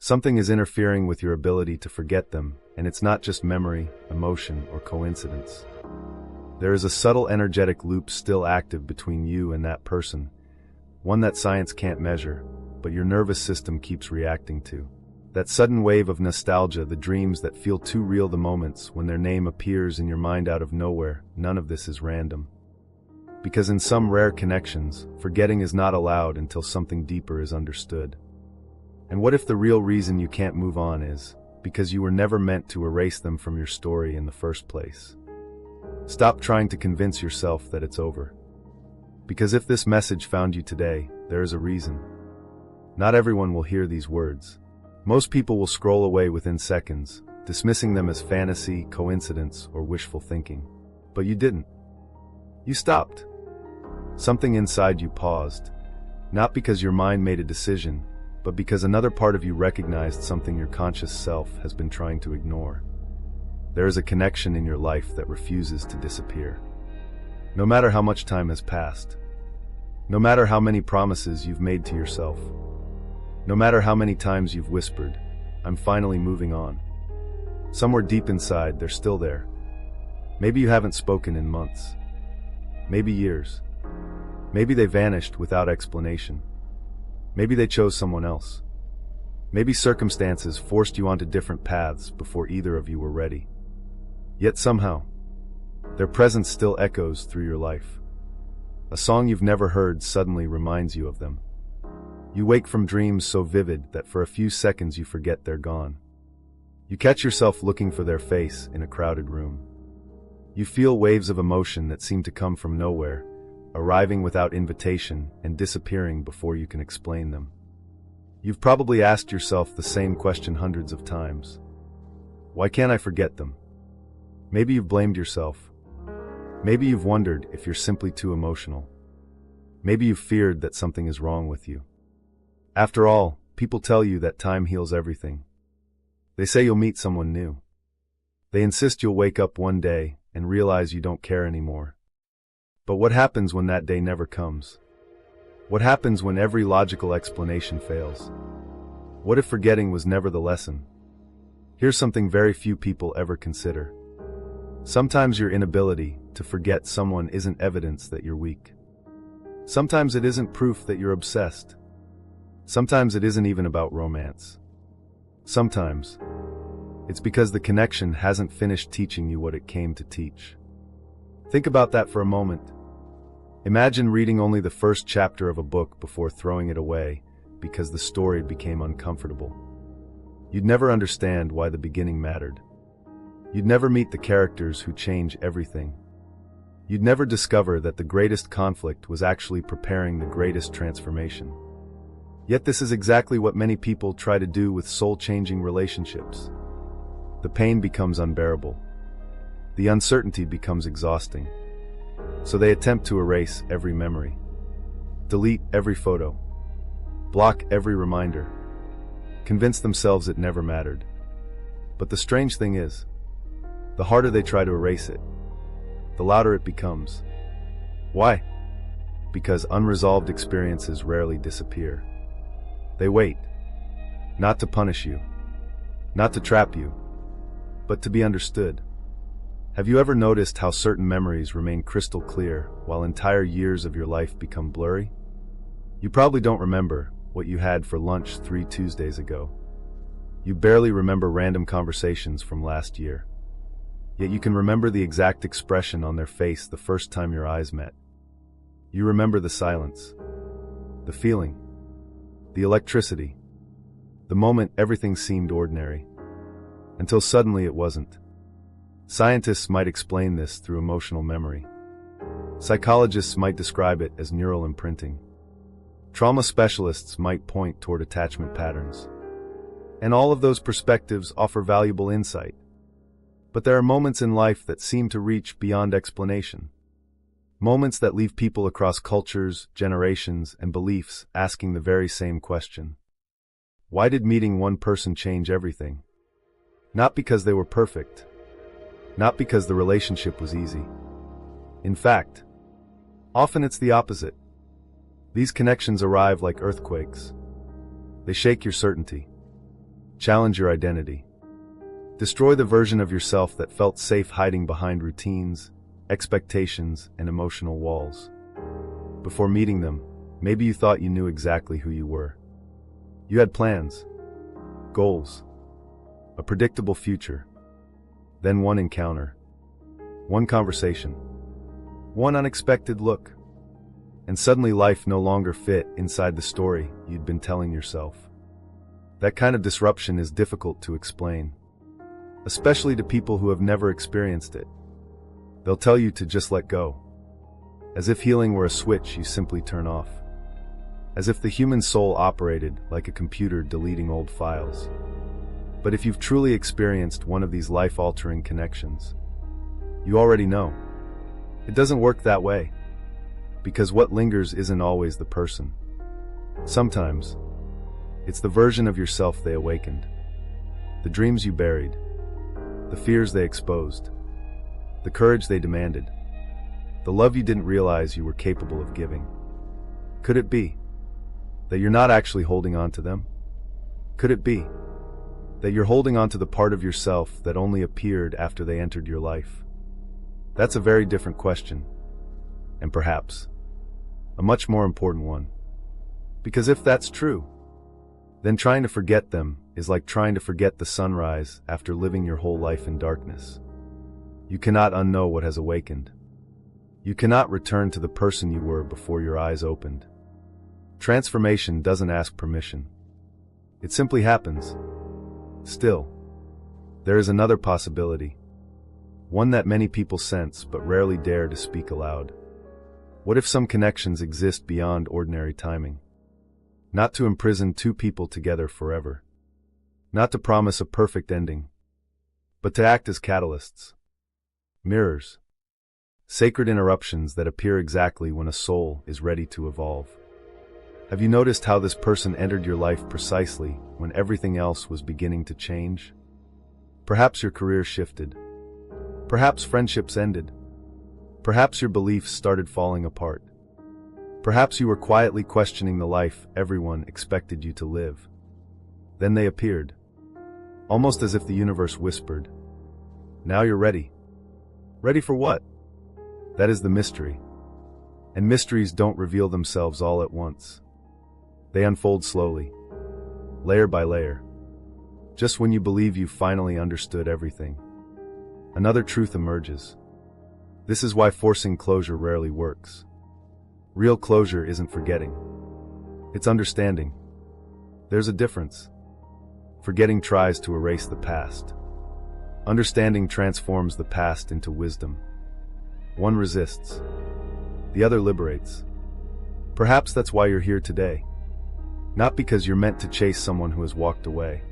Something is interfering with your ability to forget them, and it's not just memory, emotion, or coincidence. There is a subtle energetic loop still active between you and that person, one that science can't measure, but your nervous system keeps reacting to. That sudden wave of nostalgia, the dreams that feel too real, the moments when their name appears in your mind out of nowhere, none of this is random. Because in some rare connections, forgetting is not allowed until something deeper is understood. And what if the real reason you can't move on is because you were never meant to erase them from your story in the first place? Stop trying to convince yourself that it's over. Because if this message found you today, there is a reason. Not everyone will hear these words. Most people will scroll away within seconds, dismissing them as fantasy, coincidence, or wishful thinking. But you didn't. You stopped. Something inside you paused, not because your mind made a decision, but because another part of you recognized something your conscious self has been trying to ignore. There is a connection in your life that refuses to disappear. No matter how much time has passed, no matter how many promises you've made to yourself, no matter how many times you've whispered, "I'm finally moving on." Somewhere deep inside, they're still there. Maybe you haven't spoken in months. Maybe years. Maybe they vanished without explanation. Maybe they chose someone else. Maybe circumstances forced you onto different paths before either of you were ready. Yet somehow, their presence still echoes through your life. A song you've never heard suddenly reminds you of them. You wake from dreams so vivid that for a few seconds you forget they're gone. You catch yourself looking for their face in a crowded room. You feel waves of emotion that seem to come from nowhere, arriving without invitation and disappearing before you can explain them. You've probably asked yourself the same question hundreds of times. Why can't I forget them? Maybe you've blamed yourself. Maybe you've wondered if you're simply too emotional. Maybe you've feared that something is wrong with you. After all, people tell you that time heals everything. They say you'll meet someone new. They insist you'll wake up one day and realize you don't care anymore. But what happens when that day never comes? What happens when every logical explanation fails? What if forgetting was never the lesson? Here's something very few people ever consider. Sometimes your inability to forget someone isn't evidence that you're weak. Sometimes it isn't proof that you're obsessed. Sometimes it isn't even about romance. Sometimes it's because the connection hasn't finished teaching you what it came to teach. Think about that for a moment. Imagine reading only the first chapter of a book before throwing it away because the story became uncomfortable. You'd never understand why the beginning mattered. You'd never meet the characters who change everything. You'd never discover that the greatest conflict was actually preparing the greatest transformation. Yet this is exactly what many people try to do with soul-changing relationships. The pain becomes unbearable. The uncertainty becomes exhausting. So they attempt to erase every memory, delete every photo, block every reminder, convince themselves it never mattered. But the strange thing is, the harder they try to erase it, the louder it becomes. Why? Because unresolved experiences rarely disappear. They wait, not to punish you, not to trap you, but to be understood. Have you ever noticed how certain memories remain crystal clear while entire years of your life become blurry? You probably don't remember what you had for lunch 3 Tuesdays ago. You barely remember random conversations from last year. Yet you can remember the exact expression on their face the first time your eyes met. You remember the silence, the feeling, the electricity, the moment everything seemed ordinary, until suddenly it wasn't. Scientists might explain this through emotional memory. Psychologists might describe it as neural imprinting. Trauma specialists might point toward attachment patterns. And all of those perspectives offer valuable insight. But there are moments in life that seem to reach beyond explanation. Moments that leave people across cultures, generations, and beliefs asking the very same question. Why did meeting one person change everything? Not because they were perfect. Not because the relationship was easy. In fact, often it's the opposite. These connections arrive like earthquakes. They shake your certainty. Challenge your identity. Destroy the version of yourself that felt safe hiding behind routines, expectations, and emotional walls. Before meeting them, maybe you thought you knew exactly who you were. You had plans, goals, a predictable future. Then one encounter, one conversation, one unexpected look, and suddenly life no longer fit inside the story you'd been telling yourself. That kind of disruption is difficult to explain, especially to people who have never experienced it. They'll tell you to just let go, as if healing were a switch you simply turn off, as if the human soul operated like a computer deleting old files. But if you've truly experienced one of these life-altering connections, you already know. It doesn't work that way, because what lingers isn't always the person. Sometimes, it's the version of yourself they awakened, the dreams you buried, the fears they exposed, the courage they demanded, the love you didn't realize you were capable of giving. Could it be that you're not actually holding on to them? Could it be that you're holding on to the part of yourself that only appeared after they entered your life? That's a very different question, and perhaps a much more important one. Because if that's true, then trying to forget them is like trying to forget the sunrise after living your whole life in darkness. You cannot unknow what has awakened. You cannot return to the person you were before your eyes opened. Transformation doesn't ask permission. It simply happens. Still, there is another possibility, one that many people sense but rarely dare to speak aloud. What if some connections exist beyond ordinary timing? Not to imprison two people together forever. Not to promise a perfect ending, but to act as catalysts, mirrors, sacred interruptions that appear exactly when a soul is ready to evolve. Have you noticed how this person entered your life precisely when everything else was beginning to change? Perhaps your career shifted. Perhaps friendships ended. Perhaps your beliefs started falling apart. Perhaps you were quietly questioning the life everyone expected you to live. Then they appeared, almost as if the universe whispered, "Now you're ready." Ready for what? That is the mystery. And mysteries don't reveal themselves all at once. They unfold slowly, layer by layer. Just when you believe you've finally understood everything, another truth emerges. This is why forcing closure rarely works. Real closure isn't forgetting. It's understanding. There's a difference. Forgetting tries to erase the past. Understanding transforms the past into wisdom. One resists. The other liberates. Perhaps that's why you're here today. Not because you're meant to chase someone who has walked away.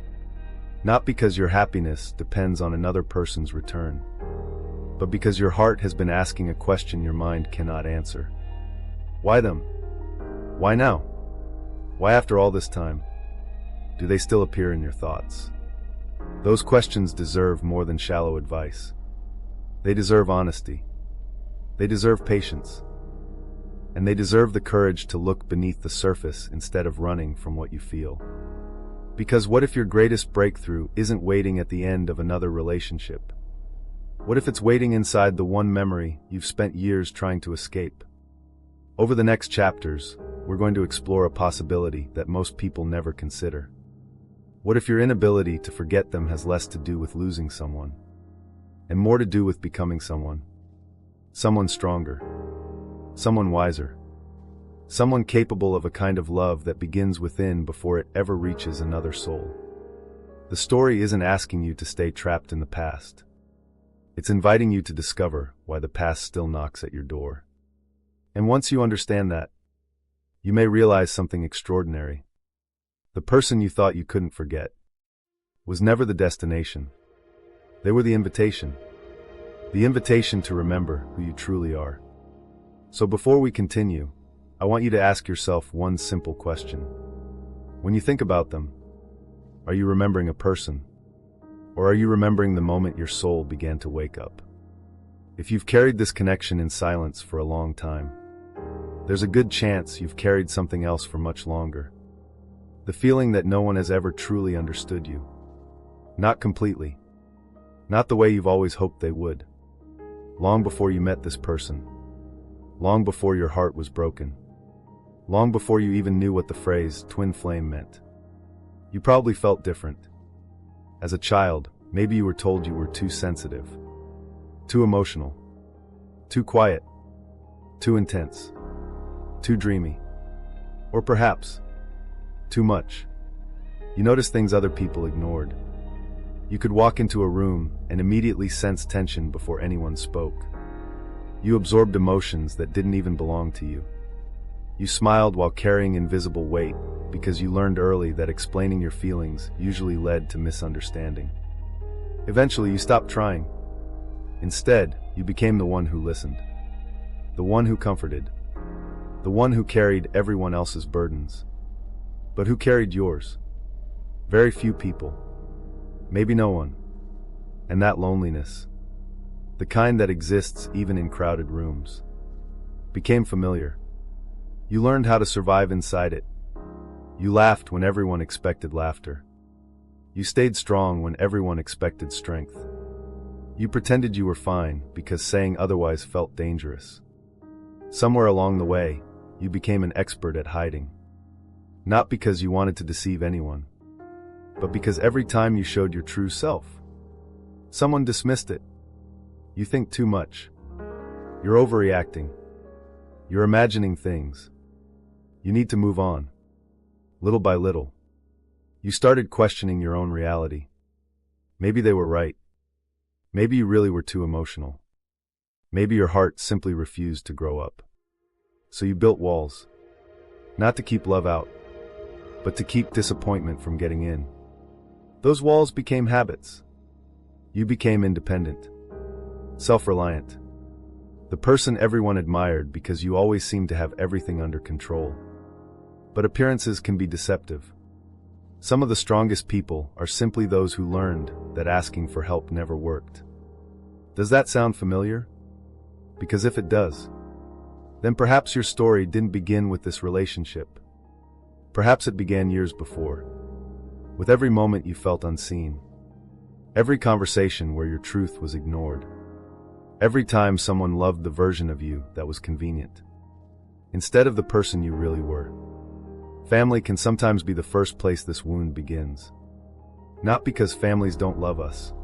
Not because your happiness depends on another person's return. But because your heart has been asking a question your mind cannot answer. Why them? Why now? Why after all this time? Do they still appear in your thoughts? Those questions deserve more than shallow advice. They deserve honesty. They deserve patience. And they deserve the courage to look beneath the surface instead of running from what you feel. Because what if your greatest breakthrough isn't waiting at the end of another relationship? What if it's waiting inside the one memory you've spent years trying to escape? Over the next chapters, we're going to explore a possibility that most people never consider. What if your inability to forget them has less to do with losing someone, and more to do with becoming someone? Someone stronger, someone wiser, someone capable of a kind of love that begins within before it ever reaches another soul. The story isn't asking you to stay trapped in the past. It's inviting you to discover why the past still knocks at your door. And once you understand that, you may realize something extraordinary. The person you thought you couldn't forget was never the destination. They were the invitation. The invitation to remember who you truly are. So before we continue, I want you to ask yourself one simple question. When you think about them, are you remembering a person? Or are you remembering the moment your soul began to wake up? If you've carried this connection in silence for a long time, there's a good chance you've carried something else for much longer. The feeling that no one has ever truly understood you. Not completely. Not the way you've always hoped they would. Long before you met this person. Long before your heart was broken. Long before you even knew what the phrase twin flame meant. You probably felt different. As a child, maybe you were told you were too sensitive, too emotional, too quiet, too intense, too dreamy, or perhaps too much. You noticed things other people ignored. You could walk into a room and immediately sense tension before anyone spoke. You absorbed emotions that didn't even belong to you. You smiled while carrying invisible weight because you learned early that explaining your feelings usually led to misunderstanding. Eventually, you stopped trying. Instead, you became the one who listened, the one who comforted, the one who carried everyone else's burdens. But who carried yours? Very few people. Maybe no one. And that loneliness, the kind that exists even in crowded rooms, became familiar. You learned how to survive inside it. You laughed when everyone expected laughter. You stayed strong when everyone expected strength. You pretended you were fine because saying otherwise felt dangerous. Somewhere along the way, you became an expert at hiding. Not because you wanted to deceive anyone, but because every time you showed your true self, someone dismissed it. You think too much. You're overreacting. You're imagining things. You need to move on. Little by little, you started questioning your own reality. Maybe they were right. Maybe you really were too emotional. Maybe your heart simply refused to grow up. So you built walls, not to keep love out, but to keep disappointment from getting in. Those walls became habits. You became independent, self-reliant, the person everyone admired because you always seemed to have everything under control. But appearances can be deceptive. Some of the strongest people are simply those who learned that asking for help never worked. Does that sound familiar? Because if it does, then perhaps your story didn't begin with this relationship. Perhaps it began years before, with every moment you felt unseen, every conversation where your truth was ignored, every time someone loved the version of you that was convenient, instead of the person you really were. Family can sometimes be the first place this wound begins. Not because families don't love us.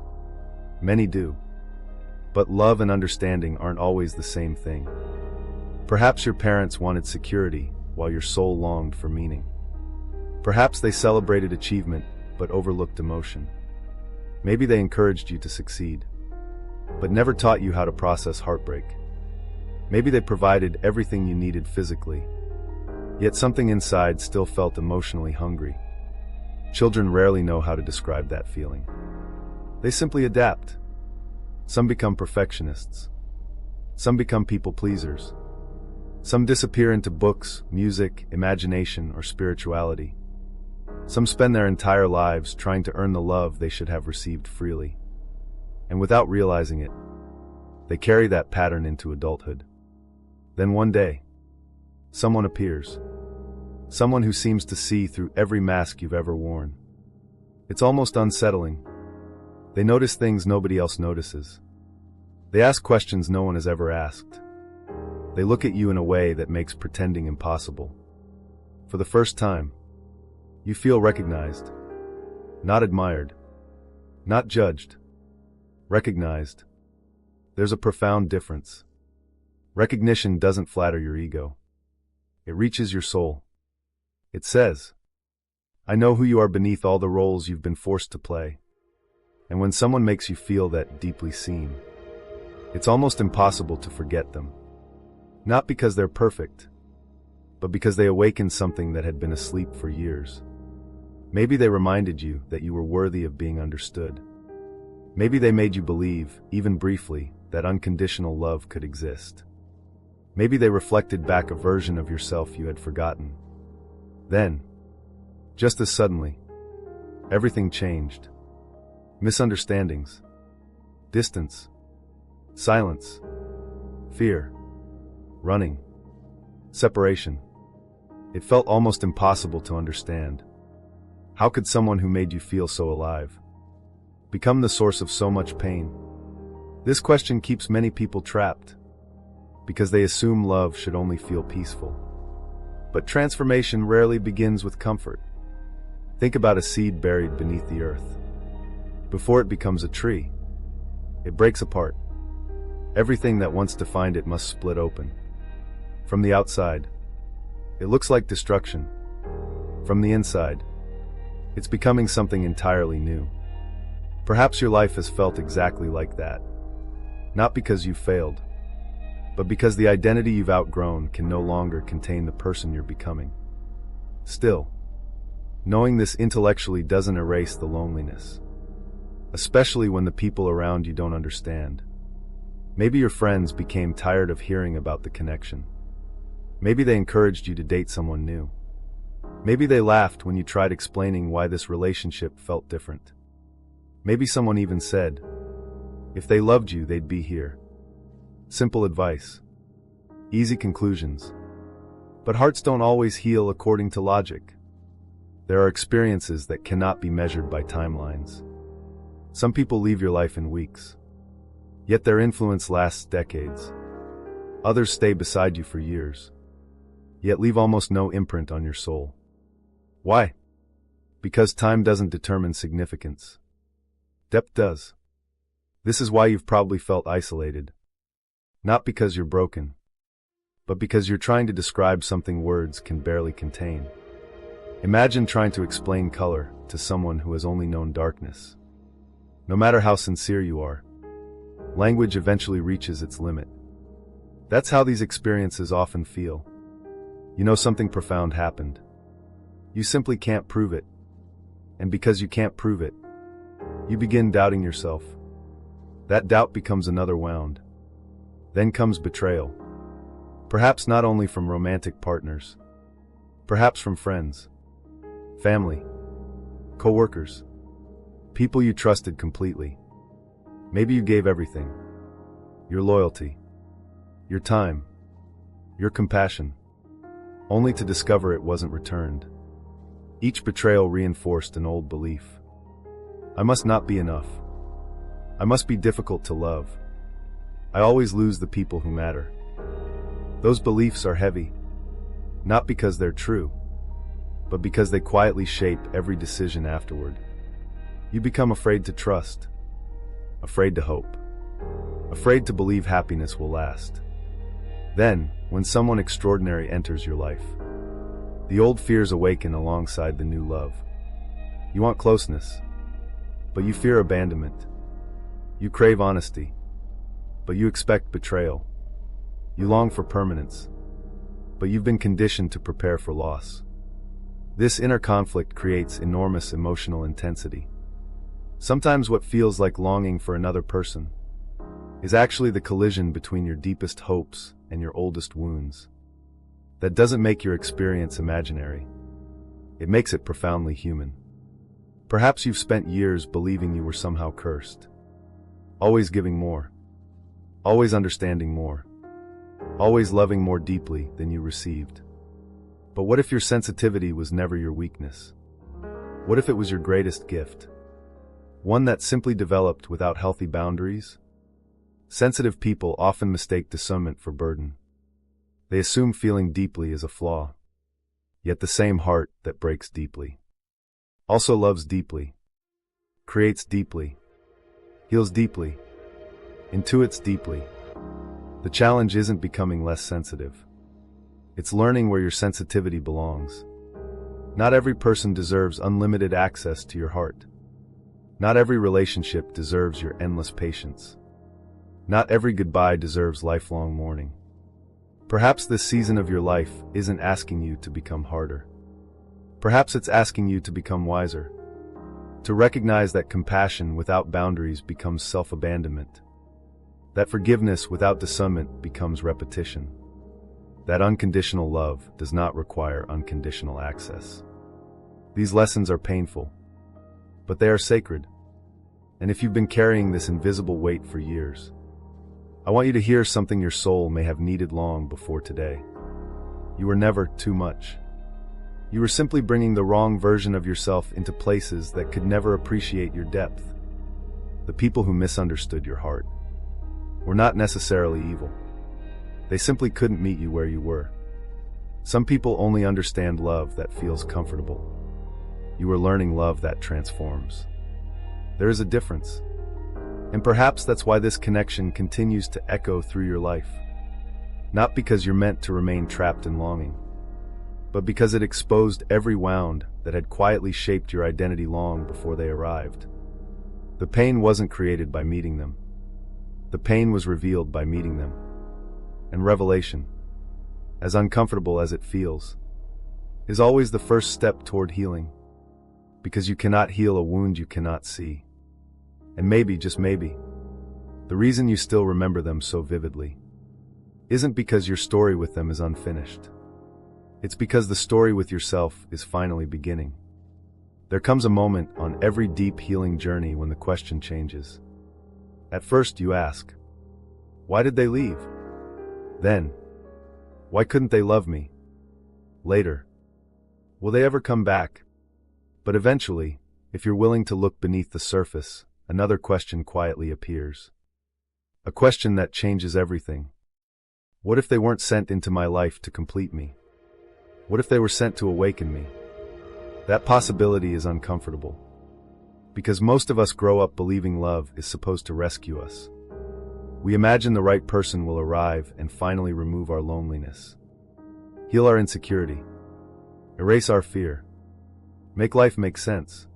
Many do. But love and understanding aren't always the same thing. Perhaps your parents wanted security while your soul longed for meaning. Perhaps they celebrated achievement but overlooked emotion. Maybe they encouraged you to succeed, but never taught you how to process heartbreak. Maybe they provided everything you needed physically, yet something inside still felt emotionally hungry. Children rarely know how to describe that feeling. They simply adapt. Some become perfectionists. Some become people pleasers. Some disappear into books, music, imagination, or spirituality. Some spend their entire lives trying to earn the love they should have received freely. And without realizing it, they carry that pattern into adulthood. Then one day, someone appears. Someone who seems to see through every mask you've ever worn. It's almost unsettling. They notice things nobody else notices. They ask questions no one has ever asked. They look at you in a way that makes pretending impossible. For the first time, you feel recognized. Not admired. Not judged. Recognized. There's a profound difference. Recognition doesn't flatter your ego. It reaches your soul. It says, I know who you are beneath all the roles you've been forced to play. And when someone makes you feel that deeply seen, it's almost impossible to forget them. Not because they're perfect, but because they awakened something that had been asleep for years. Maybe they reminded you that you were worthy of being understood. Maybe they made you believe, even briefly, that unconditional love could exist. Maybe they reflected back a version of yourself you had forgotten. Then, just as suddenly, everything changed. Misunderstandings, distance, silence, fear, running, separation. It felt almost impossible to understand. How could someone who made you feel so alive, become the source of so much pain? This question keeps many people trapped, because they assume love should only feel peaceful. But transformation rarely begins with comfort. Think about a seed buried beneath the earth. Before it becomes a tree, it breaks apart. Everything that once defined it must split open. From the outside, it looks like destruction. From the inside, it's becoming something entirely new. Perhaps your life has felt exactly like that. Not because you failed, but because the identity you've outgrown can no longer contain the person you're becoming. Still, knowing this intellectually doesn't erase the loneliness, especially when the people around you don't understand. Maybe your friends became tired of hearing about the connection. Maybe they encouraged you to date someone new. Maybe they laughed when you tried explaining why this relationship felt different. Maybe someone even said, if they loved you, they'd be here. Simple advice. Easy conclusions. But hearts don't always heal according to logic. There are experiences that cannot be measured by timelines. Some people leave your life in weeks, yet their influence lasts decades. Others stay beside you for years, yet leave almost no imprint on your soul. Why? Because time doesn't determine significance. Depth does. This is why you've probably felt isolated. Not because you're broken, but because you're trying to describe something words can barely contain. Imagine trying to explain color to someone who has only known darkness. No matter how sincere you are, language eventually reaches its limit. That's how these experiences often feel. You know something profound happened. You simply can't prove it. And because you can't prove it, you begin doubting yourself. That doubt becomes another wound. Then comes betrayal. Perhaps not only from romantic partners, perhaps from friends, family, co-workers, people you trusted completely. Maybe you gave everything. Your loyalty, your time, your compassion, only to discover it wasn't returned. Each betrayal reinforced an old belief. I must not be enough. I must be difficult to love. I always lose the people who matter. Those beliefs are heavy, not because they're true, but because they quietly shape every decision afterward. You become afraid to trust, afraid to hope, afraid to believe happiness will last. Then, when someone extraordinary enters your life, the old fears awaken alongside the new love. You want closeness, but you fear abandonment. You crave honesty, but you expect betrayal. You long for permanence, but you've been conditioned to prepare for loss. This inner conflict creates enormous emotional intensity. Sometimes what feels like longing for another person is actually the collision between your deepest hopes and your oldest wounds. That doesn't make your experience imaginary. It makes it profoundly human. Perhaps you've spent years believing you were somehow cursed. Always giving more. Always understanding more. Always loving more deeply than you received. But what if your sensitivity was never your weakness? What if it was your greatest gift? One that simply developed without healthy boundaries? Sensitive people often mistake discernment for burden. They assume feeling deeply is a flaw. Yet the same heart that breaks deeply also loves deeply, creates deeply, heals deeply, intuits deeply. The challenge isn't becoming less sensitive. It's learning where your sensitivity belongs. Not every person deserves unlimited access to your heart. Not every relationship deserves your endless patience. Not every goodbye deserves lifelong mourning. Perhaps this season of your life isn't asking you to become harder. Perhaps it's asking you to become wiser. To recognize that compassion without boundaries becomes self-abandonment. That forgiveness without discernment becomes repetition. That unconditional love does not require unconditional access. These lessons are painful, but they are sacred. And if you've been carrying this invisible weight for years, I want you to hear something your soul may have needed long before today. You were never too much. You were simply bringing the wrong version of yourself into places that could never appreciate your depth. the people who misunderstood your heart, were not necessarily evil. They simply couldn't meet you where you were. Some people only understand love that feels comfortable. You are learning love that transforms. There is a difference. And perhaps that's why this connection continues to echo through your life. Not because you're meant to remain trapped in longing, but because it exposed every wound that had quietly shaped your identity long before they arrived. The pain wasn't created by meeting them. The pain was revealed by meeting them. And revelation, as uncomfortable as it feels, is always the first step toward healing, because you cannot heal a wound you cannot see. And maybe, just maybe, the reason you still remember them so vividly isn't because your story with them is unfinished. It's because the story with yourself is finally beginning. There comes a moment on every deep healing journey when the question changes. At first you ask, why did they leave? Then, why couldn't they love me? Later, will they ever come back? But eventually, if you're willing to look beneath the surface, another question quietly appears. A question that changes everything. What if they weren't sent into my life to complete me? What if they were sent to awaken me? That possibility is uncomfortable, because most of us grow up believing love is supposed to rescue us. We imagine the right person will arrive and finally remove our loneliness, heal our insecurity, erase our fear, make life make sense.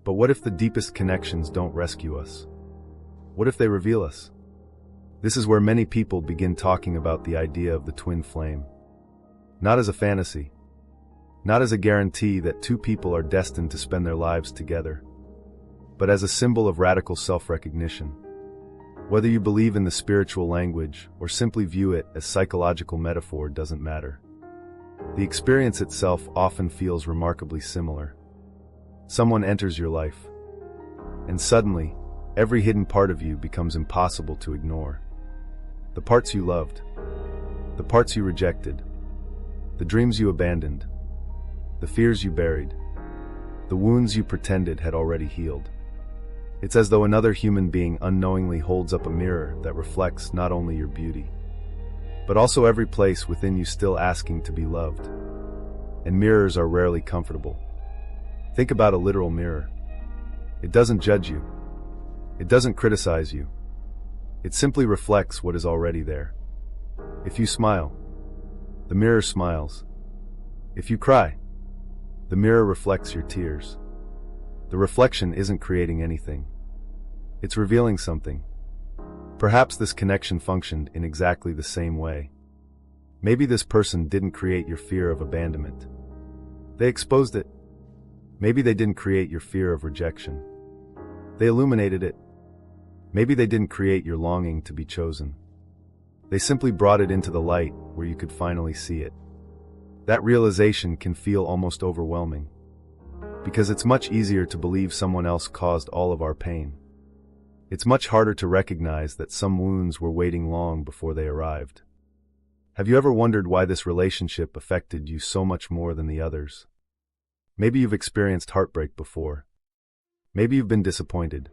But what if the deepest connections don't rescue us? What if they reveal us? This is where many people begin talking about the idea of the twin flame. Not as a fantasy, not as a guarantee that two people are destined to spend their lives together, but as a symbol of radical self-recognition. Whether you believe in the spiritual language or simply view it as psychological metaphor doesn't matter. The experience itself often feels remarkably similar. Someone enters your life, and suddenly, every hidden part of you becomes impossible to ignore. The parts you loved, the parts you rejected, the dreams you abandoned, the fears you buried, the wounds you pretended had already healed. It's as though another human being unknowingly holds up a mirror that reflects not only your beauty, but also every place within you still asking to be loved. And mirrors are rarely comfortable. Think about a literal mirror. It doesn't judge you. It doesn't criticize you. It simply reflects what is already there. If you smile, the mirror smiles. If you cry, the mirror reflects your tears. The reflection isn't creating anything. It's revealing something. Perhaps this connection functioned in exactly the same way. Maybe this person didn't create your fear of abandonment. They exposed it. Maybe they didn't create your fear of rejection. They illuminated it. Maybe they didn't create your longing to be chosen. They simply brought it into the light where you could finally see it. That realization can feel almost overwhelming, because it's much easier to believe someone else caused all of our pain. It's much harder to recognize that some wounds were waiting long before they arrived. Have you ever wondered why this relationship affected you so much more than the others? Maybe you've experienced heartbreak before. Maybe you've been disappointed.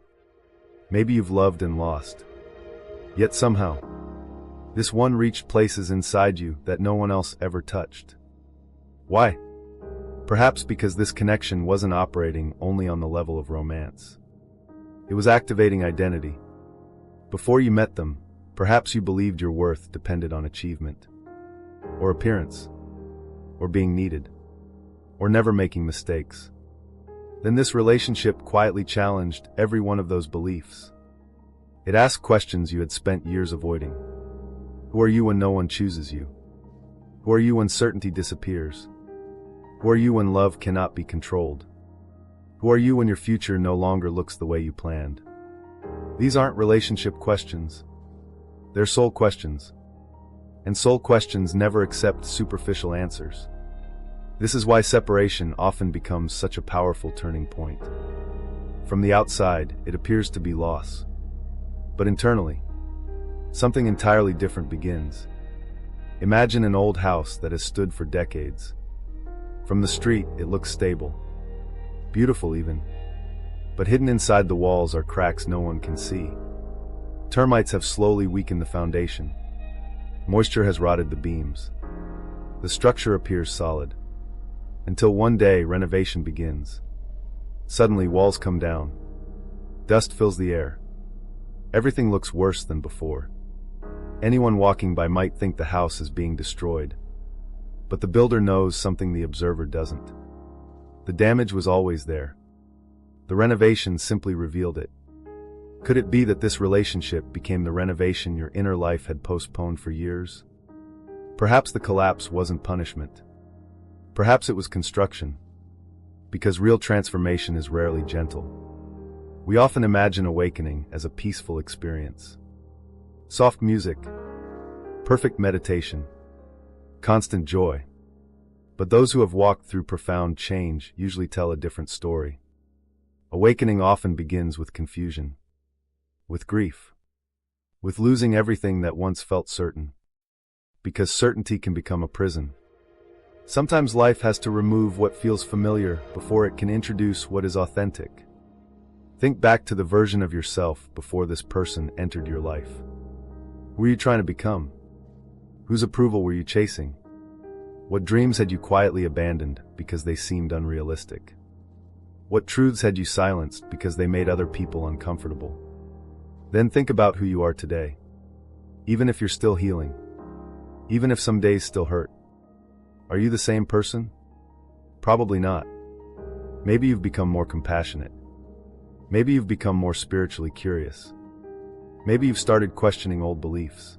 Maybe you've loved and lost. Yet somehow, this one reached places inside you that no one else ever touched. Why? Perhaps because this connection wasn't operating only on the level of romance. It was activating identity. Before you met them, perhaps you believed your worth depended on achievement, or appearance, or being needed, or never making mistakes. Then this relationship quietly challenged every one of those beliefs. It asked questions you had spent years avoiding. Who are you when no one chooses you? Who are you when certainty disappears? Who are you when love cannot be controlled? Who are you when your future no longer looks the way you planned? These aren't relationship questions. They're soul questions. And soul questions never accept superficial answers. This is why separation often becomes such a powerful turning point. From the outside, it appears to be loss. But internally, something entirely different begins. Imagine an old house that has stood for decades. From the street, it looks stable, beautiful even. but hidden inside the walls are cracks no one can see. Termites have slowly weakened the foundation. Moisture has rotted the beams. The structure appears solid. Until one day, renovation begins. Suddenly, walls come down. Dust fills the air. Everything looks worse than before. Anyone walking by might think the house is being destroyed. But the builder knows something the observer doesn't. The damage was always there. The renovation simply revealed it. Could it be that this relationship became the renovation your inner life had postponed for years? Perhaps the collapse wasn't punishment. Perhaps it was construction. Because real transformation is rarely gentle. We often imagine awakening as a peaceful experience. Soft music, perfect meditation, constant joy. But those who have walked through profound change usually tell a different story. Awakening often begins with confusion, with grief, with losing everything that once felt certain. Because certainty can become a prison. Sometimes life has to remove what feels familiar before it can introduce what is authentic. Think back to the version of yourself before this person entered your life. Who were you trying to become? Whose approval were you chasing? What dreams had you quietly abandoned because they seemed unrealistic? What truths had you silenced because they made other people uncomfortable? Then think about who you are today. Even if you're still healing. Even if some days still hurt. Are you the same person? Probably not. Maybe you've become more compassionate. Maybe you've become more spiritually curious. Maybe you've started questioning old beliefs.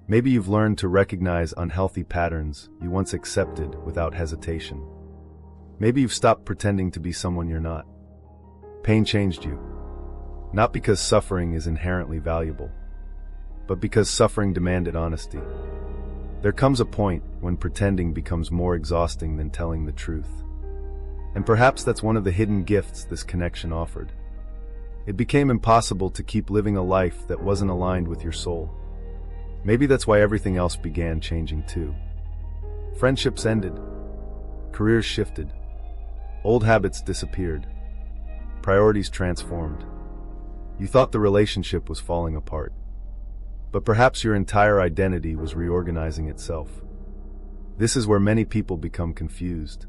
Maybe you've learned to recognize unhealthy patterns you once accepted without hesitation. Maybe you've stopped pretending to be someone you're not. Pain changed you. Not because suffering is inherently valuable, but because suffering demanded honesty. There comes a point when pretending becomes more exhausting than telling the truth. And perhaps that's one of the hidden gifts this connection offered. It became impossible to keep living a life that wasn't aligned with your soul. Maybe that's why everything else began changing too. Friendships ended. Careers shifted. Old habits disappeared. Priorities transformed. You thought the relationship was falling apart. But perhaps your entire identity was reorganizing itself. This is where many people become confused.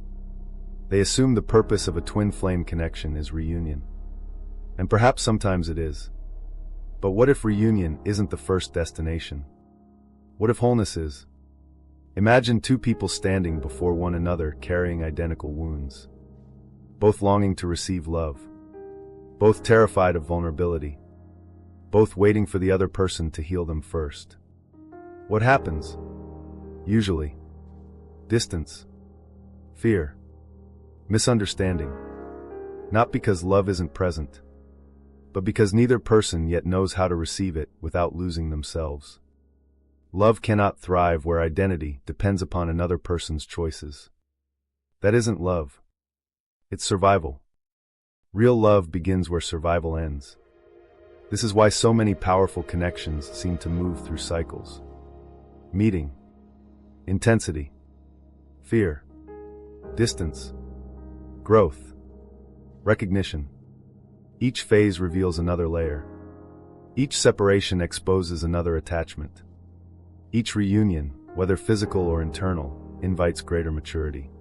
They assume the purpose of a twin flame connection is reunion. And perhaps sometimes it is. But what if reunion isn't the first destination? What if wholeness is? Imagine two people standing before one another carrying identical wounds. Both longing to receive love. Both terrified of vulnerability. Both waiting for the other person to heal them first. What happens? Usually, distance, fear, misunderstanding. Not because love isn't present, but because neither person yet knows how to receive it without losing themselves. Love cannot thrive where identity depends upon another person's choices. That isn't love. It's survival. Real love begins where survival ends. This is why so many powerful connections seem to move through cycles. Meeting, intensity, fear, distance, growth, recognition. Each phase reveals another layer. Each separation exposes another attachment. Each reunion, whether physical or internal, invites greater maturity.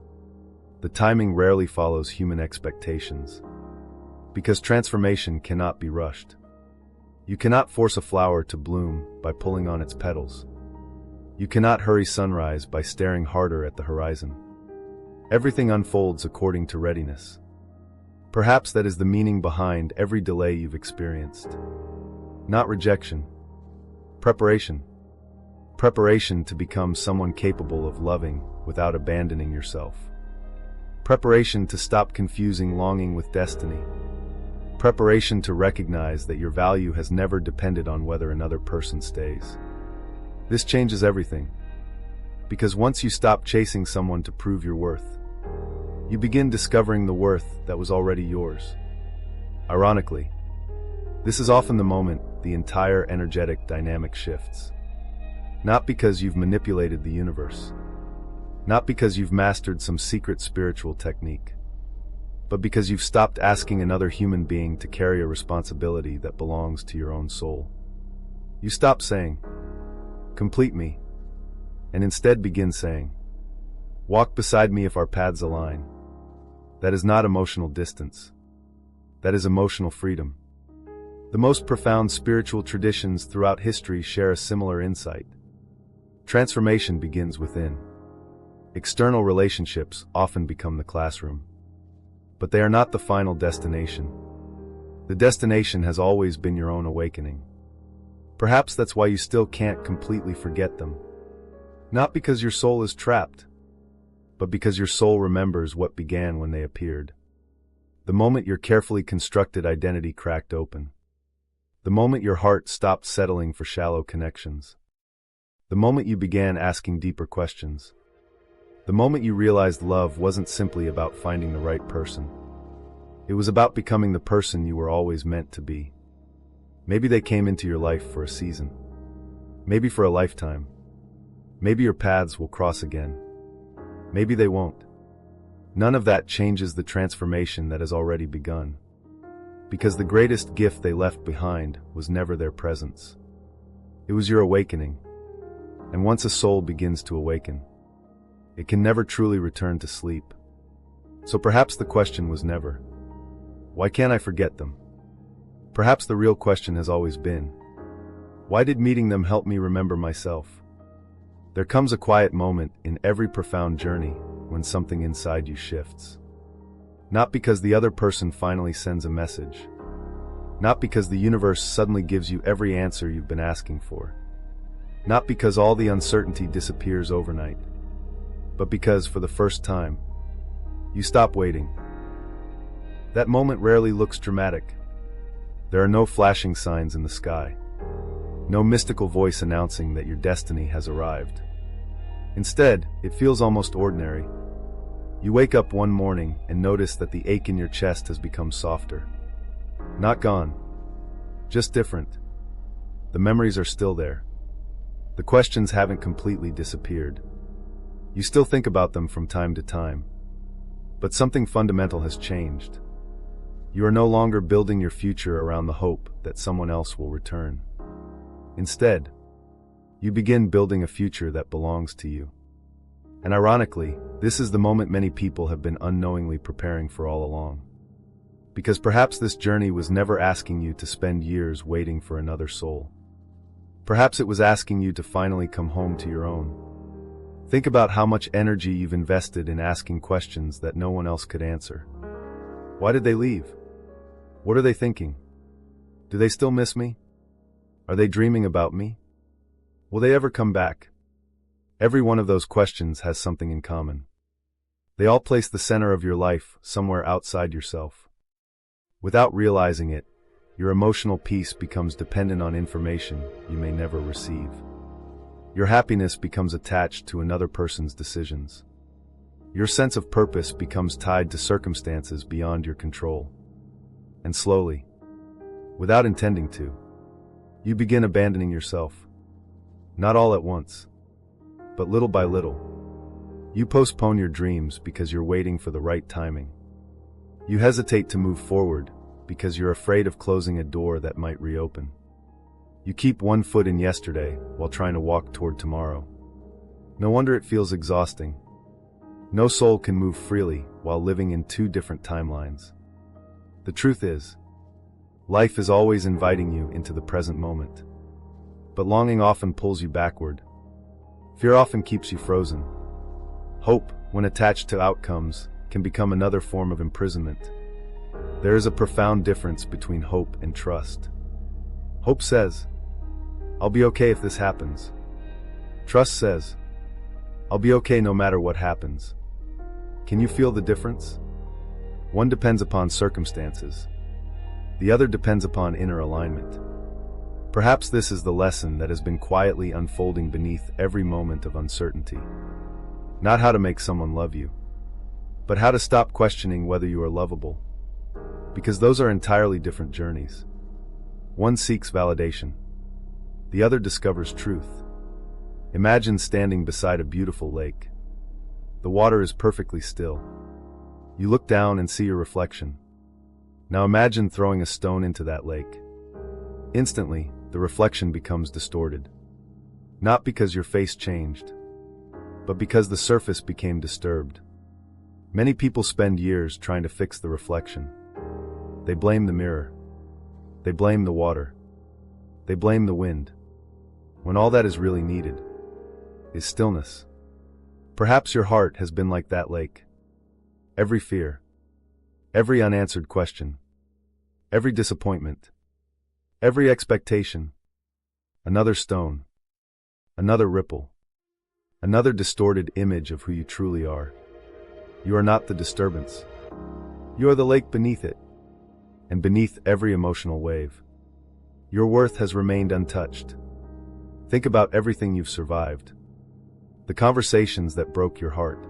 The timing rarely follows human expectations. Because transformation cannot be rushed. You cannot force a flower to bloom by pulling on its petals. You cannot hurry sunrise by staring harder at the horizon. Everything unfolds according to readiness. Perhaps that is the meaning behind every delay you've experienced. Not rejection. Preparation. Preparation to become someone capable of loving without abandoning yourself. Preparation to stop confusing longing with destiny. Preparation to recognize that your value has never depended on whether another person stays. This changes everything. Because once you stop chasing someone to prove your worth, you begin discovering the worth that was already yours. Ironically, this is often the moment the entire energetic dynamic shifts. Not because you've manipulated the universe. Not because you've mastered some secret spiritual technique. but because you've stopped asking another human being to carry a responsibility that belongs to your own soul. You stop saying, "Complete me," and instead begin saying, "Walk beside me if our paths align." That is not emotional distance. That is emotional freedom. The most profound spiritual traditions throughout history share a similar insight. Transformation begins within. External relationships often become the classroom. But they are not the final destination. The destination has always been your own awakening. Perhaps that's why you still can't completely forget them. Not because your soul is trapped, but because your soul remembers what began when they appeared. The moment your carefully constructed identity cracked open. The moment your heart stopped settling for shallow connections. The moment you began asking deeper questions. The moment you realized love wasn't simply about finding the right person. It was about becoming the person you were always meant to be. Maybe they came into your life for a season. Maybe for a lifetime. Maybe your paths will cross again. Maybe they won't. None of that changes the transformation that has already begun. Because the greatest gift they left behind was never their presence. It was your awakening. And once a soul begins to awaken, it can never truly return to sleep. So perhaps the question was never, "Why can't I forget them?" Perhaps the real question has always been, "Why did meeting them help me remember myself?" There comes a quiet moment in every profound journey when something inside you shifts. Not because the other person finally sends a message. Not because the universe suddenly gives you every answer you've been asking for. Not because all the uncertainty disappears overnight. But because, for the first time, you stop waiting. That moment rarely looks dramatic. There are no flashing signs in the sky. No mystical voice announcing that your destiny has arrived. Instead, it feels almost ordinary. You wake up one morning and notice that the ache in your chest has become softer. Not gone. Just different. The memories are still there. The questions haven't completely disappeared. You still think about them from time to time. But something fundamental has changed. You are no longer building your future around the hope that someone else will return. Instead, you begin building a future that belongs to you. And ironically, this is the moment many people have been unknowingly preparing for all along. Because perhaps this journey was never asking you to spend years waiting for another soul. Perhaps it was asking you to finally come home to your own. Think about how much energy you've invested in asking questions that no one else could answer. Why did they leave? What are they thinking? Do they still miss me? Are they dreaming about me? Will they ever come back? Every one of those questions has something in common. They all place the center of your life somewhere outside yourself. Without realizing it, your emotional peace becomes dependent on information you may never receive. Your happiness becomes attached to another person's decisions. Your sense of purpose becomes tied to circumstances beyond your control. And slowly, without intending to, you begin abandoning yourself. Not all at once, but little by little. You postpone your dreams because you're waiting for the right timing. You hesitate to move forward because you're afraid of closing a door that might reopen. You keep one foot in yesterday while trying to walk toward tomorrow. No wonder it feels exhausting. No soul can move freely while living in two different timelines. The truth is, life is always inviting you into the present moment. But longing often pulls you backward. Fear often keeps you frozen. Hope, when attached to outcomes, can become another form of imprisonment. There is a profound difference between hope and trust. Hope says, "I'll be okay if this happens." Trust says, "I'll be okay no matter what happens." Can you feel the difference? One depends upon circumstances. The other depends upon inner alignment. Perhaps this is the lesson that has been quietly unfolding beneath every moment of uncertainty. Not how to make someone love you, but how to stop questioning whether you are lovable. Because those are entirely different journeys. One seeks validation. The other discovers truth. Imagine standing beside a beautiful lake. The water is perfectly still. You look down and see your reflection. Now imagine throwing a stone into that lake. Instantly, the reflection becomes distorted. Not because your face changed, but because the surface became disturbed. Many people spend years trying to fix the reflection. They blame the mirror. They blame the water. They blame the wind. When all that is really needed is stillness. Perhaps your heart has been like that lake. Every fear, every unanswered question, every disappointment, every expectation, another stone, another ripple, another distorted image of who you truly are. You are not the disturbance. You are the lake beneath it, and beneath every emotional wave. Your worth has remained untouched. Think about everything you've survived. The conversations that broke your heart.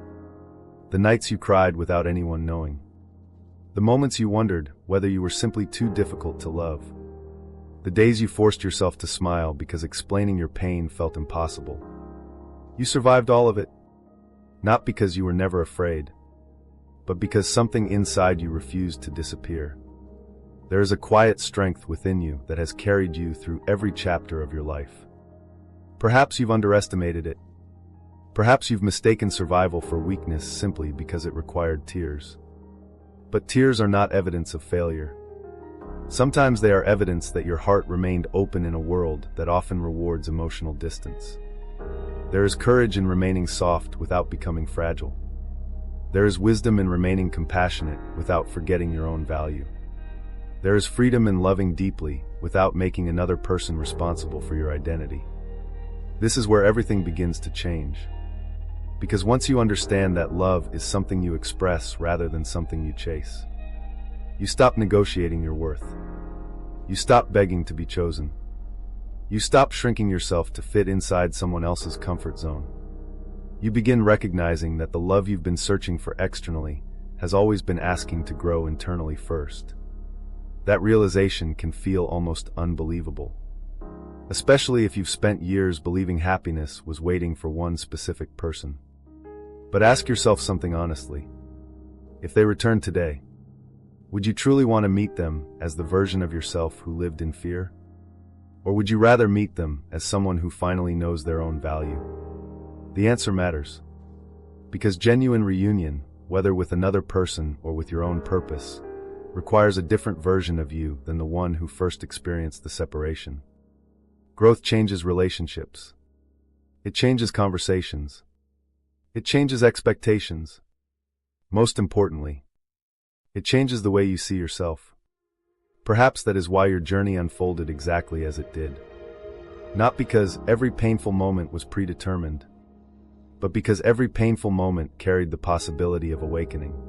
The nights you cried without anyone knowing. The moments you wondered whether you were simply too difficult to love. The days you forced yourself to smile because explaining your pain felt impossible. You survived all of it, not because you were never afraid, but because something inside you refused to disappear. There is a quiet strength within you that has carried you through every chapter of your life. Perhaps you've underestimated it. Perhaps you've mistaken survival for weakness simply because it required tears. But tears are not evidence of failure. Sometimes they are evidence that your heart remained open in a world that often rewards emotional distance. There is courage in remaining soft without becoming fragile. There is wisdom in remaining compassionate without forgetting your own value. There is freedom in loving deeply without making another person responsible for your identity. This is where everything begins to change. Because once you understand that love is something you express rather than something you chase, you stop negotiating your worth. You stop begging to be chosen. You stop shrinking yourself to fit inside someone else's comfort zone. You begin recognizing that the love you've been searching for externally has always been asking to grow internally first. That realization can feel almost unbelievable, especially if you've spent years believing happiness was waiting for one specific person. But ask yourself something honestly. If they returned today, would you truly want to meet them as the version of yourself who lived in fear? Or would you rather meet them as someone who finally knows their own value? The answer matters. Because genuine reunion, whether with another person or with your own purpose, requires a different version of you than the one who first experienced the separation. Growth changes relationships. It changes conversations. It changes expectations. Most importantly, it changes the way you see yourself. Perhaps that is why your journey unfolded exactly as it did. Not because every painful moment was predetermined, but because every painful moment carried the possibility of awakening.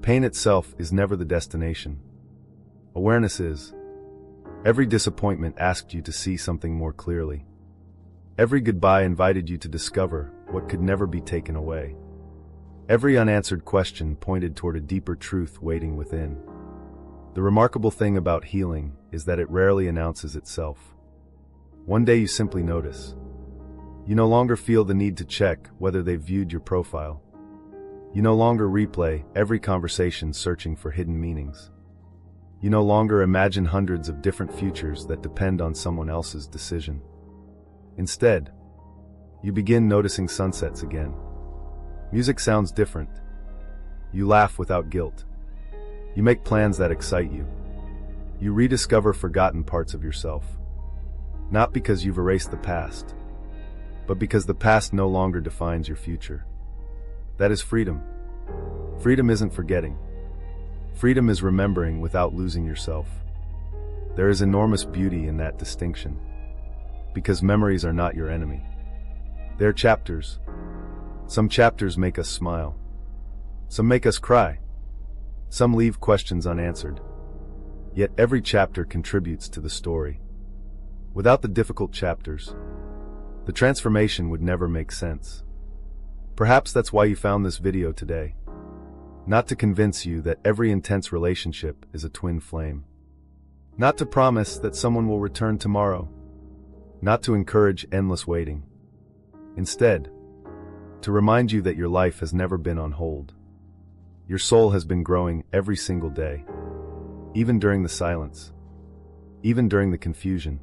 Pain itself is never the destination. Awareness is. Every disappointment asked you to see something more clearly. Every goodbye invited you to discover what could never be taken away. Every unanswered question pointed toward a deeper truth waiting within. The remarkable thing about healing is that it rarely announces itself. One day you simply notice. You no longer feel the need to check whether they've viewed your profile. You no longer replay every conversation searching for hidden meanings. You no longer imagine hundreds of different futures that depend on someone else's decision. Instead, you begin noticing sunsets again. Music sounds different. You laugh without guilt. You make plans that excite you. You rediscover forgotten parts of yourself. Not because you've erased the past, but because the past no longer defines your future. That is freedom. Freedom isn't forgetting. Freedom is remembering without losing yourself. There is enormous beauty in that distinction. Because memories are not your enemy. They're chapters. Some chapters make us smile. Some make us cry. Some leave questions unanswered. Yet every chapter contributes to the story. Without the difficult chapters, the transformation would never make sense. Perhaps that's why you found this video today. Not to convince you that every intense relationship is a twin flame. Not to promise that someone will return tomorrow. Not to encourage endless waiting. Instead, to remind you that your life has never been on hold. Your soul has been growing every single day, even during the silence, even during the confusion,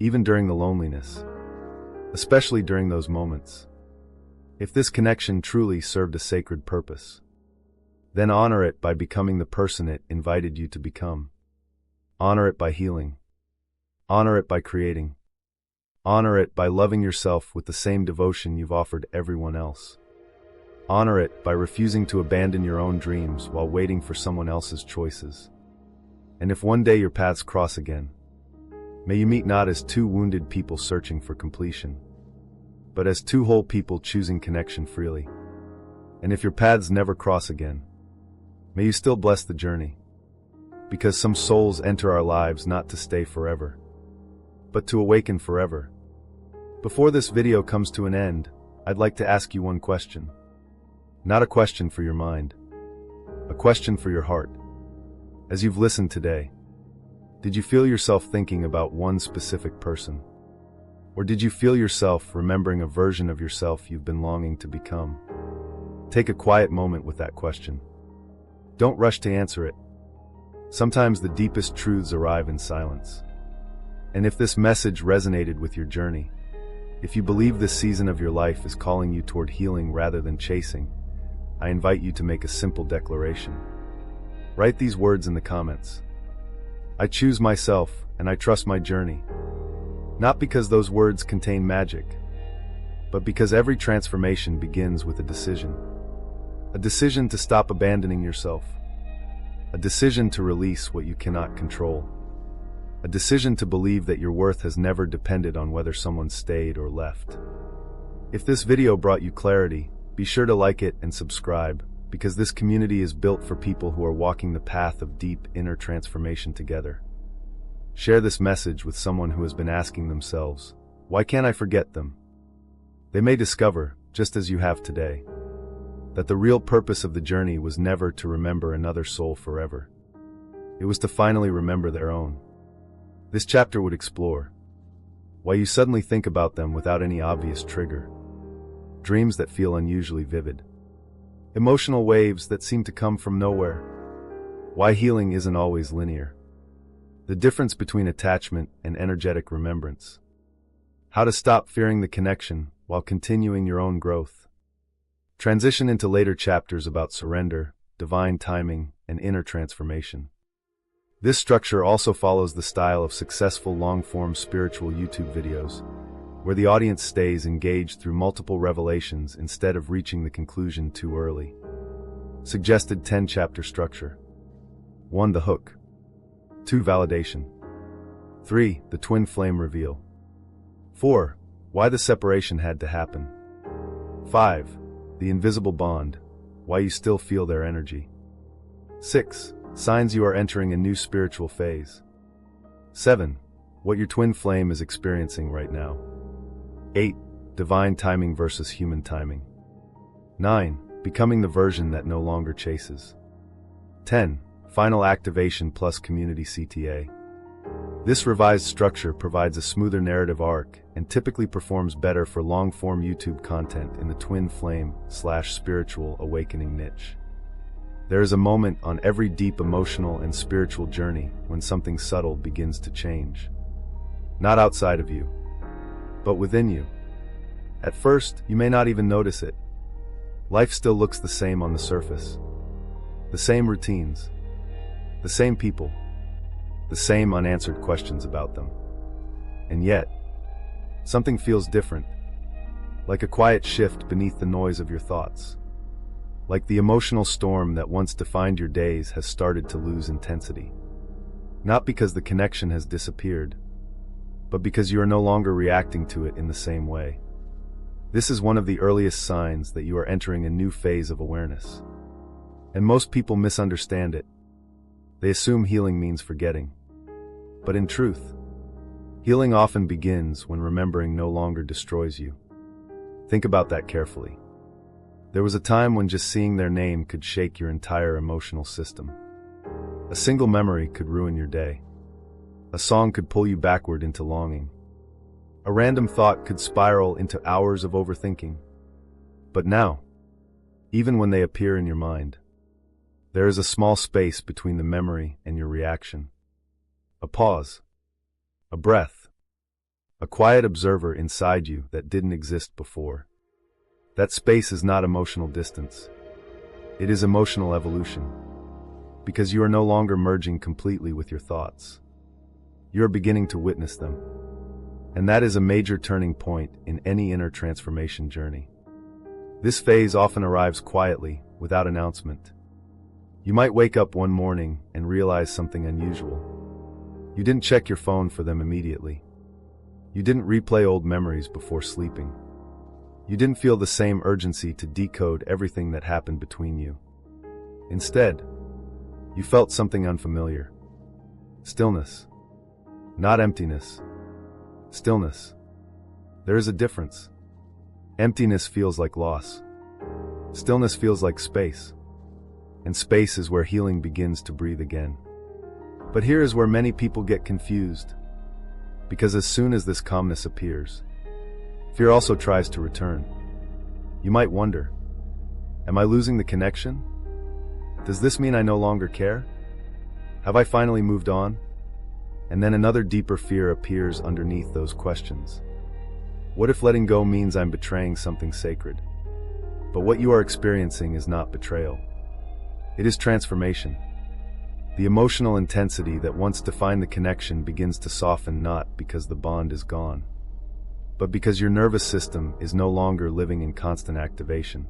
even during the loneliness, especially during those moments. If this connection truly served a sacred purpose, then honor it by becoming the person it invited you to become. Honor it by healing. Honor it by creating. Honor it by loving yourself with the same devotion you've offered everyone else. Honor it by refusing to abandon your own dreams while waiting for someone else's choices. And if one day your paths cross again, may you meet not as two wounded people searching for completion, but as two whole people choosing connection freely. And if your paths never cross again, may you still bless the journey, because some souls enter our lives not to stay forever, but to awaken forever. Before this video comes to an end, I'd like to ask you one question. Not a question for your mind, a question for your heart. As you've listened today, did you feel yourself thinking about one specific person? Or did you feel yourself remembering a version of yourself you've been longing to become? Take a quiet moment with that question. Don't rush to answer it. Sometimes the deepest truths arrive in silence. And if this message resonated with your journey, if you believe this season of your life is calling you toward healing rather than chasing, I invite you to make a simple declaration. Write these words in the comments. I choose myself and I trust my journey. Not because those words contain magic, but because every transformation begins with a decision. A decision to stop abandoning yourself. A decision to release what you cannot control. A decision to believe that your worth has never depended on whether someone stayed or left. If this video brought you clarity, be sure to like it and subscribe, because this community is built for people who are walking the path of deep inner transformation together. Share this message with someone who has been asking themselves, why can't I forget them? They may discover, just as you have today, that the real purpose of the journey was never to remember another soul forever. It was to finally remember their own. This chapter would explore why you suddenly think about them without any obvious trigger, dreams that feel unusually vivid, emotional waves that seem to come from nowhere, why healing isn't always linear, the difference between attachment and energetic remembrance, how to stop fearing the connection while continuing your own growth. Transition into later chapters about surrender, divine timing, and inner transformation. This structure also follows the style of successful long-form spiritual YouTube videos, where the audience stays engaged through multiple revelations instead of reaching the conclusion too early. Suggested 10-chapter structure. 1. The hook. 2. Validation. 3. The twin flame reveal. 4. Why the separation had to happen. 5. The invisible bond. Why you still feel their energy. 6. Signs you are entering a new spiritual phase. 7. What your twin flame is experiencing right now. 8. Divine timing versus human timing. 9. Becoming the version that no longer chases. 10. Final activation plus community CTA. This revised structure provides a smoother narrative arc and typically performs better for long-form YouTube content in the twin flame/spiritual awakening niche. There is a moment on every deep emotional and spiritual journey when something subtle begins to change. Not outside of you, but within you. At first, you may not even notice it. Life still looks the same on the surface. The same routines. The same people. The same unanswered questions about them. And yet, something feels different. Like a quiet shift beneath the noise of your thoughts. Like the emotional storm that once defined your days has started to lose intensity. Not because the connection has disappeared, but because you are no longer reacting to it in the same way. This is one of the earliest signs that you are entering a new phase of awareness. And most people misunderstand it. They assume healing means forgetting. But in truth, healing often begins when remembering no longer destroys you. Think about that carefully. There was a time when just seeing their name could shake your entire emotional system. A single memory could ruin your day. A song could pull you backward into longing. A random thought could spiral into hours of overthinking. But now, even when they appear in your mind, There is a small space between the memory and your reaction. A pause. A breath. A quiet observer inside you that didn't exist before. That space is not emotional distance. It is emotional evolution. Because you are no longer merging completely with your thoughts. You are beginning to witness them. And that is a major turning point in any inner transformation journey. This phase often arrives quietly, without announcement. You might wake up one morning and realize something unusual. You didn't check your phone for them immediately. You didn't replay old memories before sleeping. You didn't feel the same urgency to decode everything that happened between you. Instead, you felt something unfamiliar. Stillness. Not emptiness. Stillness. There is a difference. Emptiness feels like loss. Stillness feels like space. And space is where healing begins to breathe again. But here is where many people get confused. Because as soon as this calmness appears, fear also tries to return. You might wonder, am I losing the connection? Does this mean I no longer care? Have I finally moved on? And then another deeper fear appears underneath those questions. What if letting go means I'm betraying something sacred? But what you are experiencing is not betrayal. It is transformation. The emotional intensity that once defined the connection begins to soften, not because the bond is gone, but because your nervous system is no longer living in constant activation.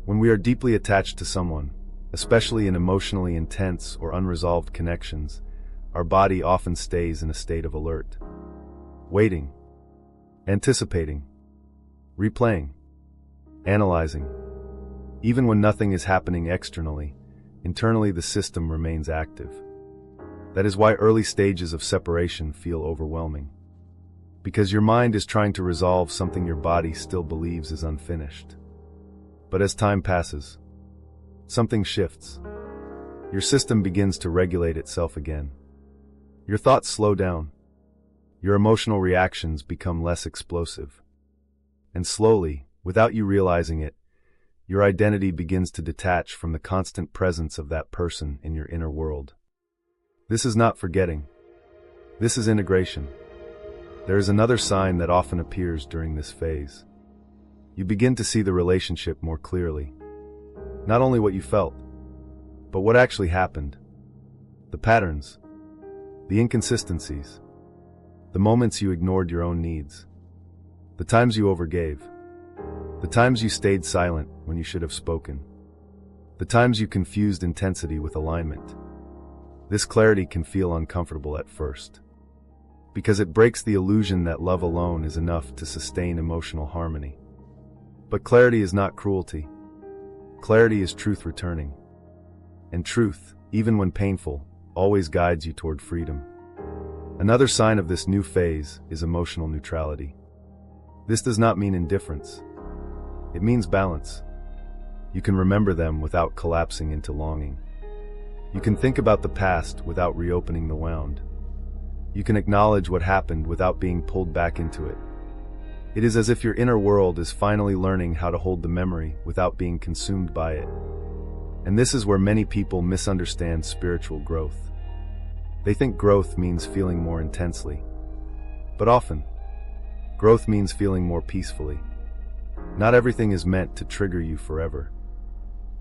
When we are deeply attached to someone, especially in emotionally intense or unresolved connections, our body often stays in a state of alert, waiting, anticipating, replaying, analyzing. Even when nothing is happening externally, internally the system remains active. That is why early stages of separation feel overwhelming. Because your mind is trying to resolve something your body still believes is unfinished. But as time passes, something shifts. Your system begins to regulate itself again. Your thoughts slow down. Your emotional reactions become less explosive. And slowly, without you realizing it, your identity begins to detach from the constant presence of that person in your inner world. This is not forgetting. This is integration. There is another sign that often appears during this phase. You begin to see the relationship more clearly. Not only what you felt, but what actually happened. The patterns, the inconsistencies, the moments you ignored your own needs, the times you overgave, the times you stayed silent when you should have spoken, the times you confused intensity with alignment. This clarity can feel uncomfortable at first, because it breaks the illusion that love alone is enough to sustain emotional harmony. But clarity is not cruelty. Clarity is truth returning. And truth, even when painful, always guides you toward freedom. Another sign of this new phase is emotional neutrality. This does not mean indifference. It means balance. You can remember them without collapsing into longing. You can think about the past without reopening the wound. You can acknowledge what happened without being pulled back into it. It is as if your inner world is finally learning how to hold the memory without being consumed by it. And this is where many people misunderstand spiritual growth. They think growth means feeling more intensely. But often, growth means feeling more peacefully. Not everything is meant to trigger you forever.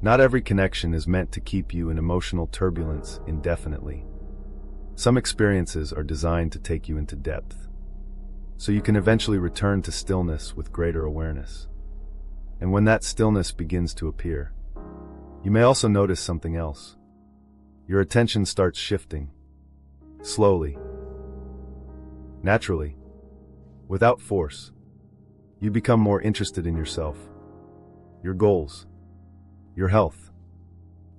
Not every connection is meant to keep you in emotional turbulence indefinitely. Some experiences are designed to take you into depth, so you can eventually return to stillness with greater awareness. And when that stillness begins to appear, you may also notice something else. Your attention starts shifting, slowly, naturally, without force. You become more interested in yourself, your goals, your health,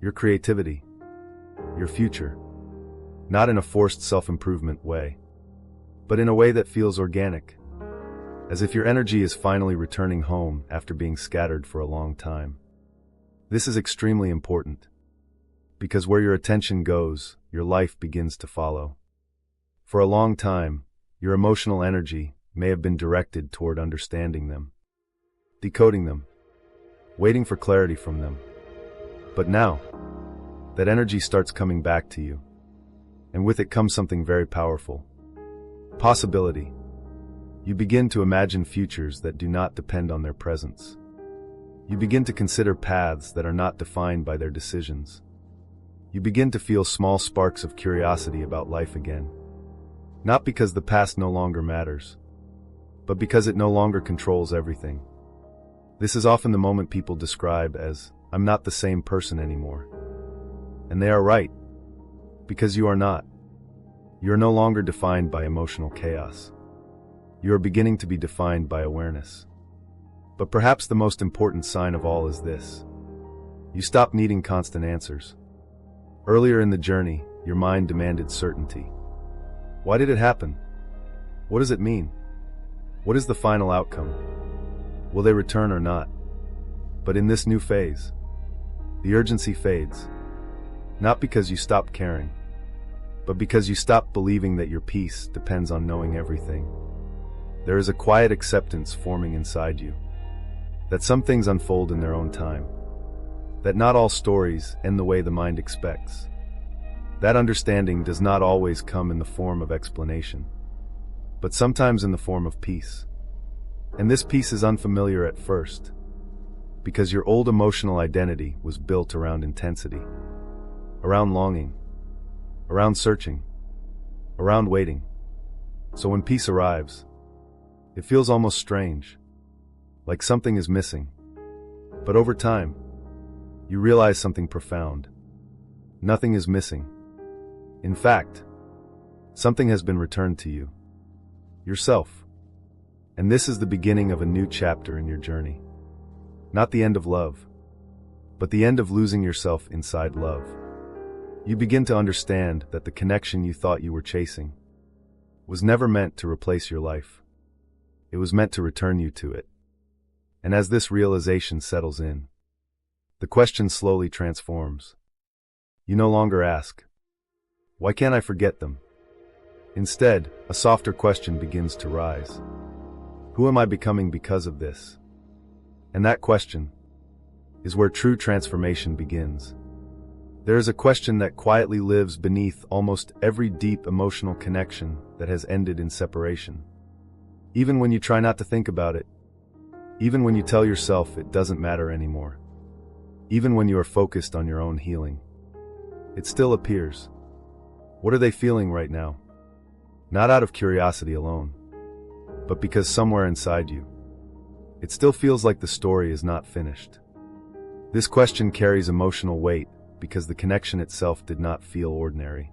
your creativity, your future. Not in a forced self-improvement way, but in a way that feels organic, as if your energy is finally returning home after being scattered for a long time. This is extremely important, because where your attention goes, your life begins to follow. For a long time, your emotional energy may have been directed toward understanding them, decoding them, waiting for clarity from them. But now, that energy starts coming back to you. And with it comes something very powerful. Possibility. You begin to imagine futures that do not depend on their presence. You begin to consider paths that are not defined by their decisions. You begin to feel small sparks of curiosity about life again. Not because the past no longer matters, but because it no longer controls everything. This is often the moment people describe as, "I'm not the same person anymore." And they are right, because you are not. You are no longer defined by emotional chaos. You are beginning to be defined by awareness. But perhaps the most important sign of all is this. You stop needing constant answers. Earlier in the journey, your mind demanded certainty. Why did it happen? What does it mean? What is the final outcome? Will they return or not? But in this new phase, the urgency fades. Not because you stopped caring, but because you stopped believing that your peace depends on knowing everything. There is a quiet acceptance forming inside you. That some things unfold in their own time. That not all stories end the way the mind expects. That understanding does not always come in the form of explanation, but sometimes in the form of peace. And this peace is unfamiliar at first, because your old emotional identity was built around intensity, around longing, around searching, around waiting. So when peace arrives, it feels almost strange, like something is missing. But over time, you realize something profound. Nothing is missing. In fact, something has been returned to you. Yourself. And this is the beginning of a new chapter in your journey. Not the end of love, but the end of losing yourself inside love. You begin to understand that the connection you thought you were chasing was never meant to replace your life. It was meant to return you to it. And as this realization settles in, the question slowly transforms. You no longer ask, "Why can't I forget them?" Instead, a softer question begins to rise. Who am I becoming because of this? And that question is where true transformation begins. There is a question that quietly lives beneath almost every deep emotional connection that has ended in separation. Even when you try not to think about it, even when you tell yourself it doesn't matter anymore, even when you are focused on your own healing, it still appears. What are they feeling right now? Not out of curiosity alone, but because somewhere inside you, it still feels like the story is not finished. This question carries emotional weight because the connection itself did not feel ordinary.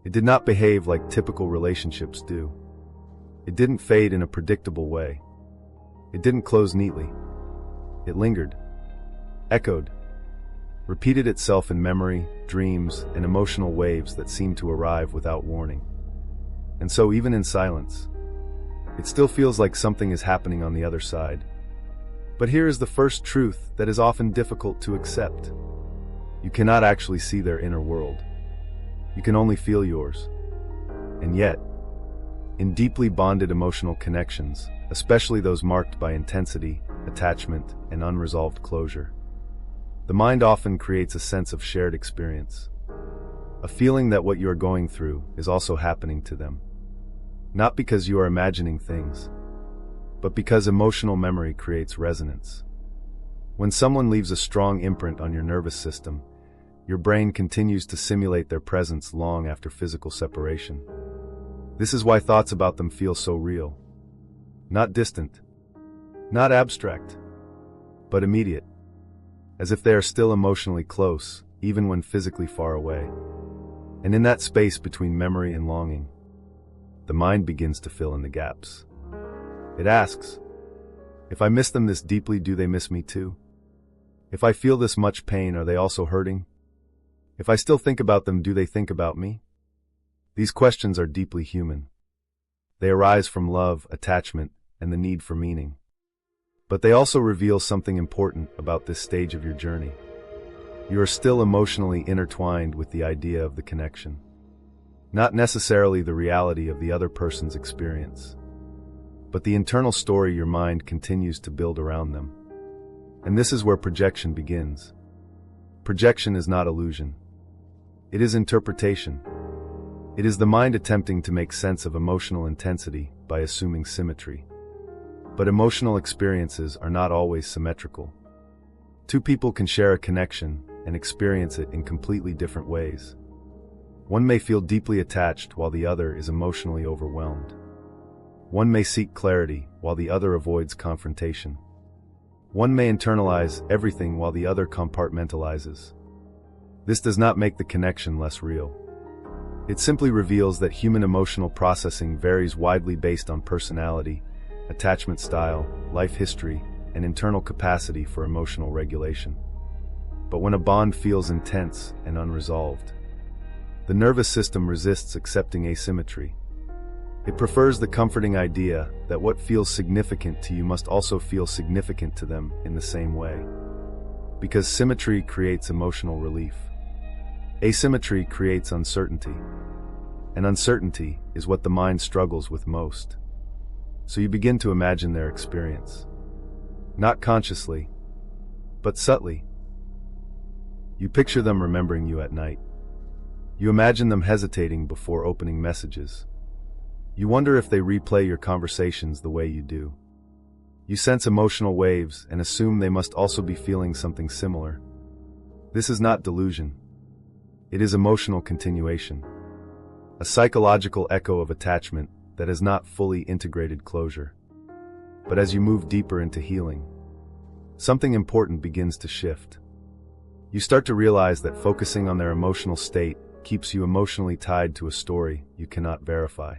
It did not behave like typical relationships do. It didn't fade in a predictable way. It didn't close neatly. It lingered, echoed, repeated itself in memory, dreams, and emotional waves that seemed to arrive without warning. And so even in silence, it still feels like something is happening on the other side. But here is the first truth that is often difficult to accept. You cannot actually see their inner world. You can only feel yours. And yet, in deeply bonded emotional connections, especially those marked by intensity, attachment, and unresolved closure, the mind often creates a sense of shared experience. A feeling that what you are going through is also happening to them. Not because you are imagining things, but because emotional memory creates resonance. When someone leaves a strong imprint on your nervous system, your brain continues to simulate their presence long after physical separation. This is why thoughts about them feel so real. Not distant, not abstract, but immediate. As if they are still emotionally close, even when physically far away. And in that space between memory and longing, the mind begins to fill in the gaps. It asks, if I miss them this deeply, do they miss me too? If I feel this much pain, are they also hurting? If I still think about them, do they think about me? These questions are deeply human. They arise from love, attachment, and the need for meaning. But they also reveal something important about this stage of your journey. You are still emotionally intertwined with the idea of the connection, not necessarily the reality of the other person's experience, but the internal story your mind continues to build around them. And this is where projection begins. Projection is not illusion. It is interpretation. It is the mind attempting to make sense of emotional intensity by assuming symmetry. But emotional experiences are not always symmetrical. Two people can share a connection and experience it in completely different ways. One may feel deeply attached while the other is emotionally overwhelmed. One may seek clarity while the other avoids confrontation. One may internalize everything while the other compartmentalizes. This does not make the connection less real. It simply reveals that human emotional processing varies widely based on personality, attachment style, life history, and internal capacity for emotional regulation. But when a bond feels intense and unresolved, the nervous system resists accepting asymmetry. It prefers the comforting idea that what feels significant to you must also feel significant to them in the same way. Because symmetry creates emotional relief. Asymmetry creates uncertainty. And uncertainty is what the mind struggles with most. So you begin to imagine their experience. Not consciously, but subtly. You picture them remembering you at night. You imagine them hesitating before opening messages. You wonder if they replay your conversations the way you do. You sense emotional waves and assume they must also be feeling something similar. This is not delusion. It is emotional continuation. A psychological echo of attachment that has not fully integrated closure. But as you move deeper into healing, something important begins to shift. You start to realize that focusing on their emotional state keeps you emotionally tied to a story you cannot verify.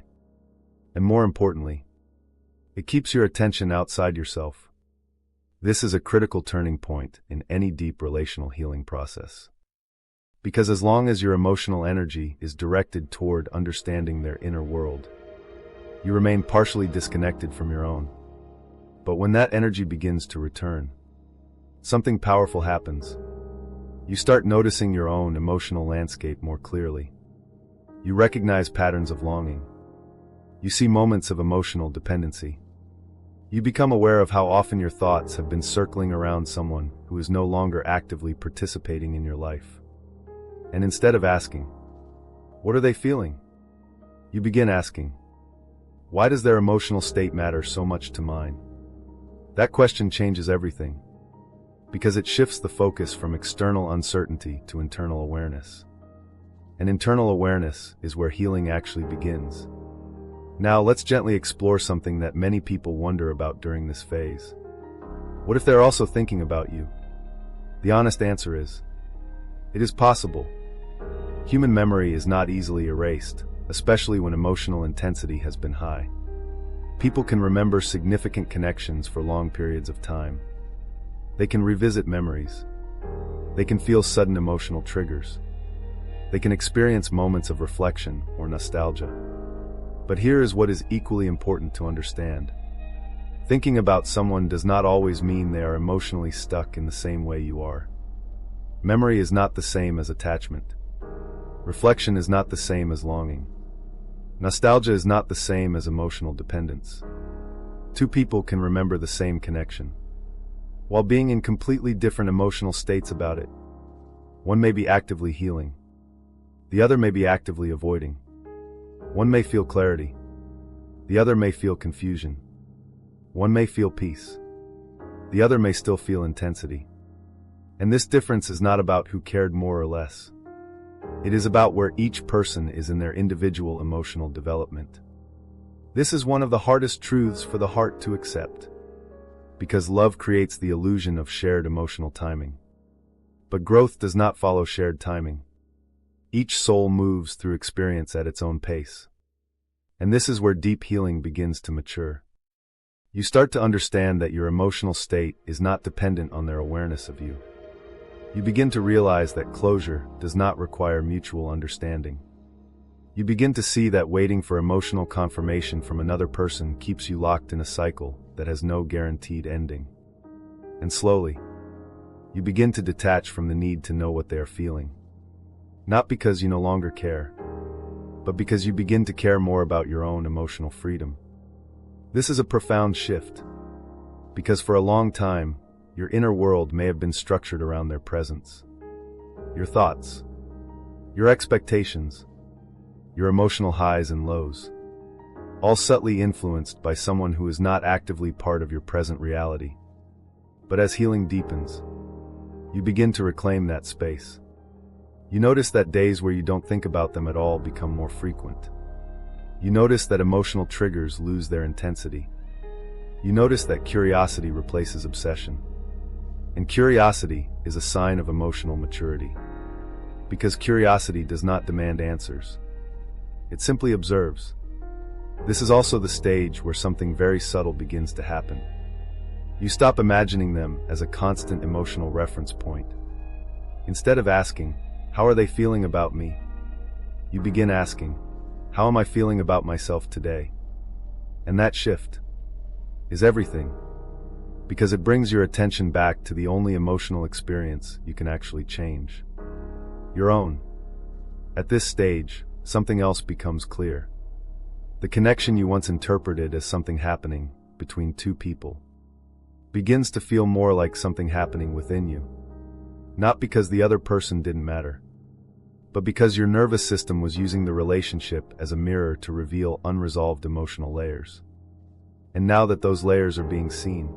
And more importantly, it keeps your attention outside yourself. This is a critical turning point in any deep relational healing process. Because as long as your emotional energy is directed toward understanding their inner world, you remain partially disconnected from your own. But when that energy begins to return, something powerful happens. You start noticing your own emotional landscape more clearly. You recognize patterns of longing. You see moments of emotional dependency. You become aware of how often your thoughts have been circling around someone who is no longer actively participating in your life. And instead of asking, what are they feeling? You begin asking, why does their emotional state matter so much to mine? That question changes everything, because it shifts the focus from external uncertainty to internal awareness. And internal awareness is where healing actually begins. Now let's gently explore something that many people wonder about during this phase. What if they're also thinking about you? The honest answer is, it is possible. Human memory is not easily erased, especially when emotional intensity has been high. People can remember significant connections for long periods of time. They can revisit memories. They can feel sudden emotional triggers. They can experience moments of reflection or nostalgia. But here is what is equally important to understand. Thinking about someone does not always mean they are emotionally stuck in the same way you are. Memory is not the same as attachment. Reflection is not the same as longing. Nostalgia is not the same as emotional dependence. Two people can remember the same connection, while being in completely different emotional states about it. One may be actively healing. The other may be actively avoiding. One may feel clarity. The other may feel confusion. One may feel peace. The other may still feel intensity. And this difference is not about who cared more or less. It is about where each person is in their individual emotional development. This is one of the hardest truths for the heart to accept, because love creates the illusion of shared emotional timing. But growth does not follow shared timing. Each soul moves through experience at its own pace. And this is where deep healing begins to mature. You start to understand that your emotional state is not dependent on their awareness of you. You begin to realize that closure does not require mutual understanding. You begin to see that waiting for emotional confirmation from another person keeps you locked in a cycle that has no guaranteed ending. And slowly, you begin to detach from the need to know what they are feeling. Not because you no longer care, but because you begin to care more about your own emotional freedom. This is a profound shift, because for a long time, your inner world may have been structured around their presence. Your thoughts, your expectations, your emotional highs and lows, all subtly influenced by someone who is not actively part of your present reality. But as healing deepens, you begin to reclaim that space. You notice that days where you don't think about them at all become more frequent. You notice that emotional triggers lose their intensity. You notice that curiosity replaces obsession. And curiosity is a sign of emotional maturity. Because curiosity does not demand answers. It simply observes. This is also the stage where something very subtle begins to happen. You stop imagining them as a constant emotional reference point. Instead of asking, "How are they feeling about me?" you begin asking, "How am I feeling about myself today?" And that shift is everything, because it brings your attention back to the only emotional experience you can actually change. Your own. At this stage, something else becomes clear. The connection you once interpreted as something happening between two people begins to feel more like something happening within you. Not because the other person didn't matter, but because your nervous system was using the relationship as a mirror to reveal unresolved emotional layers. And now that those layers are being seen,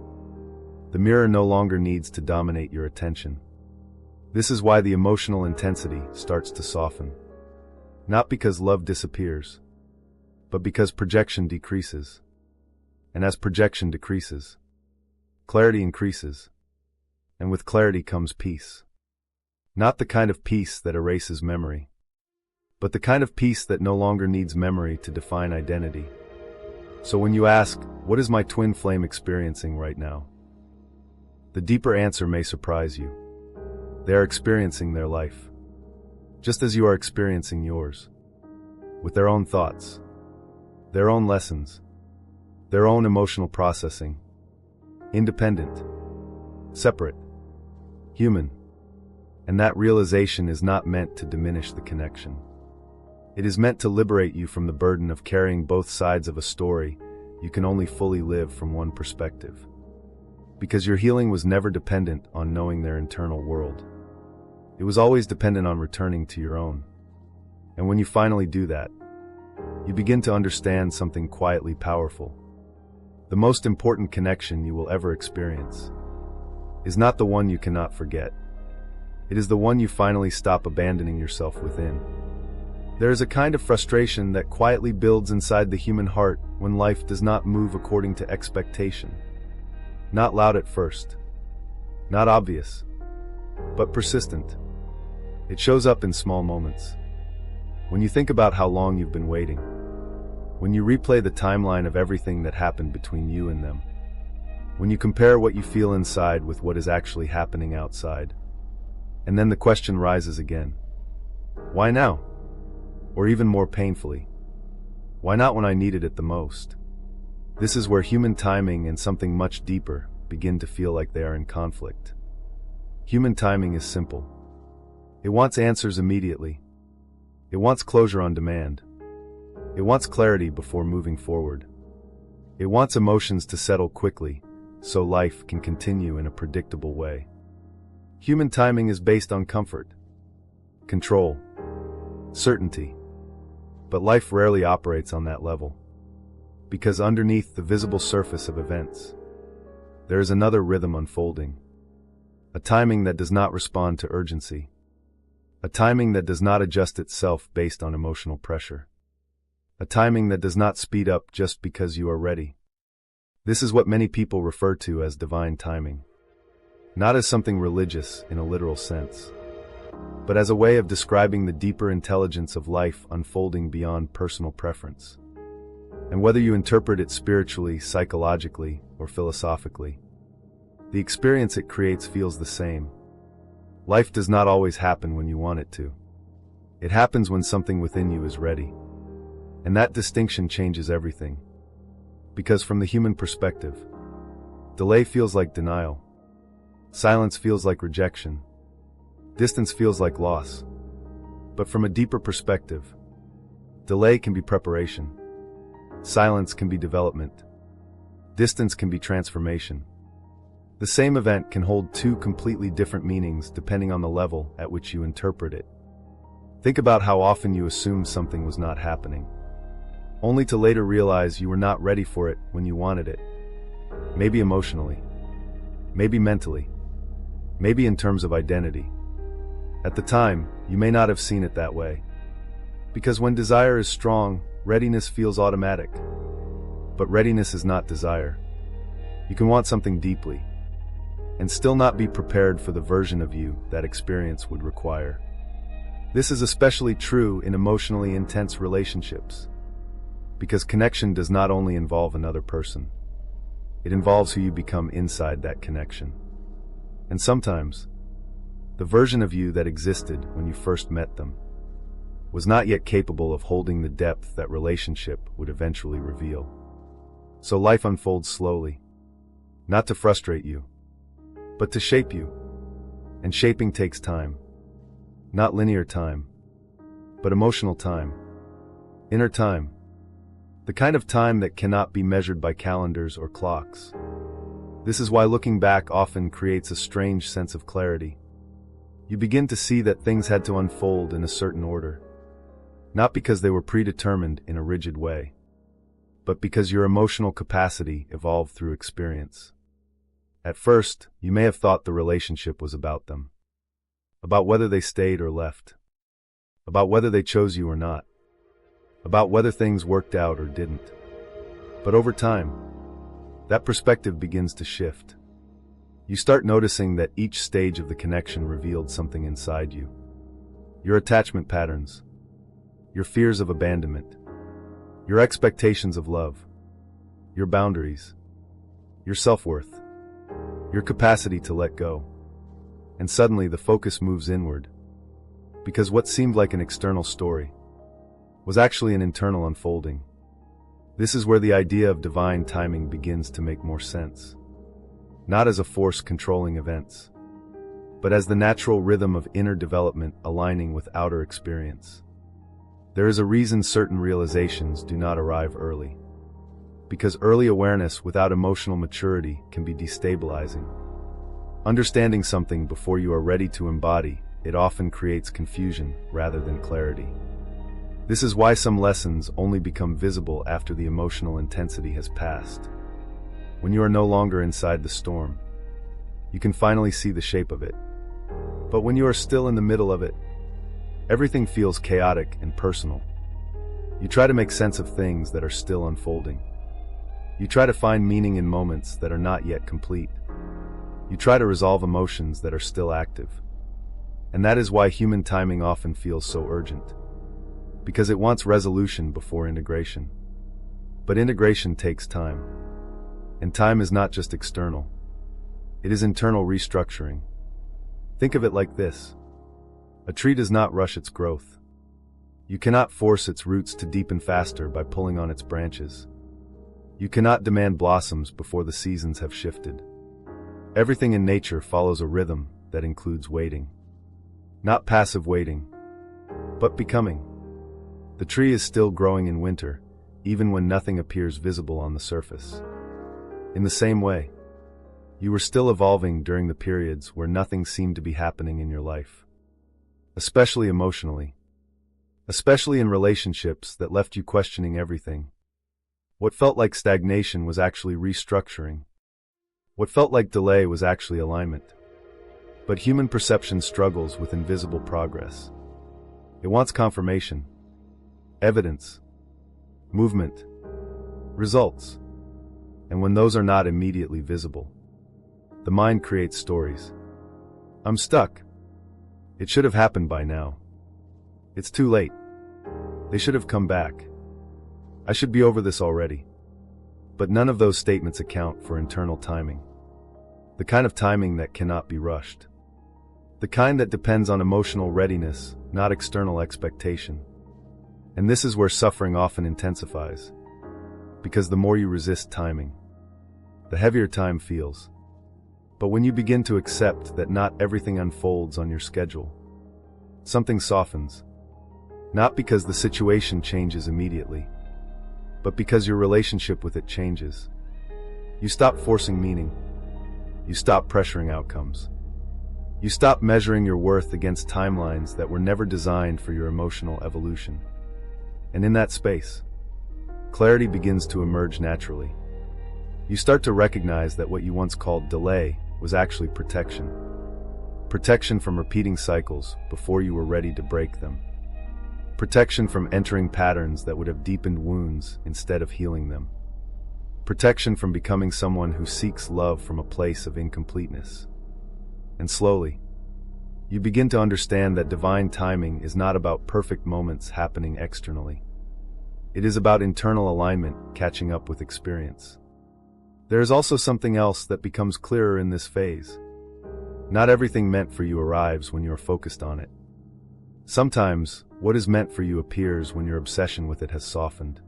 the mirror no longer needs to dominate your attention. This is why the emotional intensity starts to soften. Not because love disappears, but because projection decreases. And as projection decreases, clarity increases. And with clarity comes peace. Not the kind of peace that erases memory, but the kind of peace that no longer needs memory to define identity. So when you ask, "What is my twin flame experiencing right now?" the deeper answer may surprise you. They are experiencing their life, just as you are experiencing yours, with their own thoughts, their own lessons, their own emotional processing, independent, separate, human. And that realization is not meant to diminish the connection. It is meant to liberate you from the burden of carrying both sides of a story you can only fully live from one perspective. Because your healing was never dependent on knowing their internal world. It was always dependent on returning to your own. And when you finally do that, you begin to understand something quietly powerful. The most important connection you will ever experience is not the one you cannot forget. It is the one you finally stop abandoning yourself within. There is a kind of frustration that quietly builds inside the human heart when life does not move according to expectation. Not loud at first, not obvious, but persistent. It shows up in small moments. When you think about how long you've been waiting, when you replay the timeline of everything that happened between you and them, when you compare what you feel inside with what is actually happening outside, and then the question rises again. Why now? Or even more painfully, why not when I needed it the most? This is where human timing and something much deeper begin to feel like they are in conflict. Human timing is simple. It wants answers immediately. It wants closure on demand. It wants clarity before moving forward. It wants emotions to settle quickly, so life can continue in a predictable way. Human timing is based on comfort, control, certainty. But life rarely operates on that level. Because underneath the visible surface of events, there is another rhythm unfolding. A timing that does not respond to urgency. A timing that does not adjust itself based on emotional pressure. A timing that does not speed up just because you are ready. This is what many people refer to as divine timing. Not as something religious in a literal sense, but as a way of describing the deeper intelligence of life unfolding beyond personal preference. And whether you interpret it spiritually, psychologically, or philosophically, the experience it creates feels the same. Life does not always happen when you want it to. It happens when something within you is ready. And that distinction changes everything. Because from the human perspective, delay feels like denial. Silence feels like rejection. Distance feels like loss. But from a deeper perspective, delay can be preparation. Silence can be development. Distance can be transformation. The same event can hold two completely different meanings depending on the level at which you interpret it. Think about how often you assumed something was not happening, only to later realize you were not ready for it when you wanted it. Maybe emotionally, maybe mentally, maybe in terms of identity. At the time, you may not have seen it that way. Because when desire is strong, readiness feels automatic. But readiness is not desire. You can want something deeply, and still not be prepared for the version of you that experience would require. This is especially true in emotionally intense relationships, because connection does not only involve another person. It involves who you become inside that connection. And sometimes, the version of you that existed when you first met them was not yet capable of holding the depth that relationship would eventually reveal. So life unfolds slowly, not to frustrate you, but to shape you. And shaping takes time. Not linear time, but emotional time, inner time, the kind of time that cannot be measured by calendars or clocks. This is why looking back often creates a strange sense of clarity. You begin to see that things had to unfold in a certain order, not because they were predetermined in a rigid way, but because your emotional capacity evolved through experience. At first, you may have thought the relationship was about them, about whether they stayed or left, about whether they chose you or not, about whether things worked out or didn't. But over time, that perspective begins to shift. You start noticing that each stage of the connection revealed something inside you. Your attachment patterns, your fears of abandonment, your expectations of love, your boundaries, your self-worth, your capacity to let go. And suddenly the focus moves inward, because what seemed like an external story was actually an internal unfolding. This is where the idea of divine timing begins to make more sense. Not as a force controlling events, but as the natural rhythm of inner development aligning with outer experience. There is a reason certain realizations do not arrive early, because early awareness without emotional maturity can be destabilizing. Understanding something before you are ready to embody it often creates confusion rather than clarity. This is why some lessons only become visible after the emotional intensity has passed. When you are no longer inside the storm, you can finally see the shape of it. But when you are still in the middle of it, everything feels chaotic and personal. You try to make sense of things that are still unfolding. You try to find meaning in moments that are not yet complete. You try to resolve emotions that are still active. And that is why human timing often feels so urgent, because it wants resolution before integration. But integration takes time. And time is not just external. It is internal restructuring. Think of it like this. A tree does not rush its growth. You cannot force its roots to deepen faster by pulling on its branches. You cannot demand blossoms before the seasons have shifted. Everything in nature follows a rhythm that includes waiting. Not passive waiting, but becoming. The tree is still growing in winter, even when nothing appears visible on the surface. In the same way, you were still evolving during the periods where nothing seemed to be happening in your life. Especially emotionally. Especially in relationships that left you questioning everything. What felt like stagnation was actually restructuring. What felt like delay was actually alignment. But human perception struggles with invisible progress. It wants confirmation, evidence, movement, results. And when those are not immediately visible, the mind creates stories. I'm stuck. It should have happened by now. It's too late. They should have come back. I should be over this already. But none of those statements account for internal timing. The kind of timing that cannot be rushed. The kind that depends on emotional readiness, not external expectation. And this is where suffering often intensifies. Because the more you resist timing, the heavier time feels. But when you begin to accept that not everything unfolds on your schedule, something softens. Not because the situation changes immediately, but because your relationship with it changes. You stop forcing meaning. You stop pressuring outcomes. You stop measuring your worth against timelines that were never designed for your emotional evolution. And in that space, clarity begins to emerge naturally. You start to recognize that what you once called delay was actually protection. Protection from repeating cycles before you were ready to break them. Protection from entering patterns that would have deepened wounds instead of healing them. Protection from becoming someone who seeks love from a place of incompleteness. And slowly, you begin to understand that divine timing is not about perfect moments happening externally. It is about internal alignment catching up with experience. There is also something else that becomes clearer in this phase. Not everything meant for you arrives when you are focused on it. Sometimes, what is meant for you appears when your obsession with it has softened.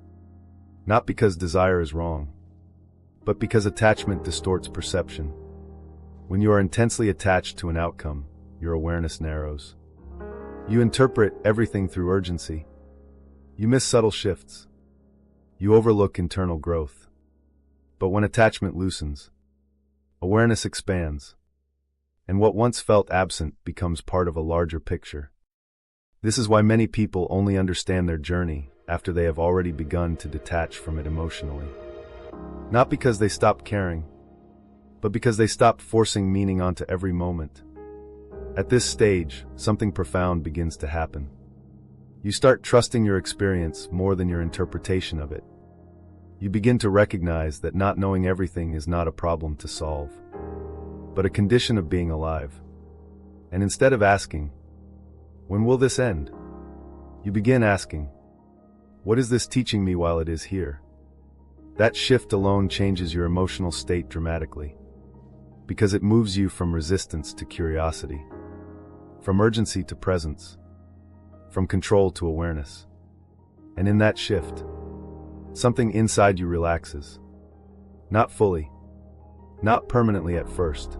Not because desire is wrong, but because attachment distorts perception. When you are intensely attached to an outcome, your awareness narrows. You interpret everything through urgency. You miss subtle shifts. You overlook internal growth. But when attachment loosens, awareness expands, and what once felt absent becomes part of a larger picture. This is why many people only understand their journey after they have already begun to detach from it emotionally. Not because they stopped caring, but because they stopped forcing meaning onto every moment. At this stage, something profound begins to happen. You start trusting your experience more than your interpretation of it. You begin to recognize that not knowing everything is not a problem to solve, but a condition of being alive. And instead of asking, "When will this end?" you begin asking, "What is this teaching me while it is here?" That shift alone changes your emotional state dramatically, because it moves you from resistance to curiosity, from urgency to presence, from control to awareness. And in that shift, something inside you relaxes. Not fully, not permanently at first,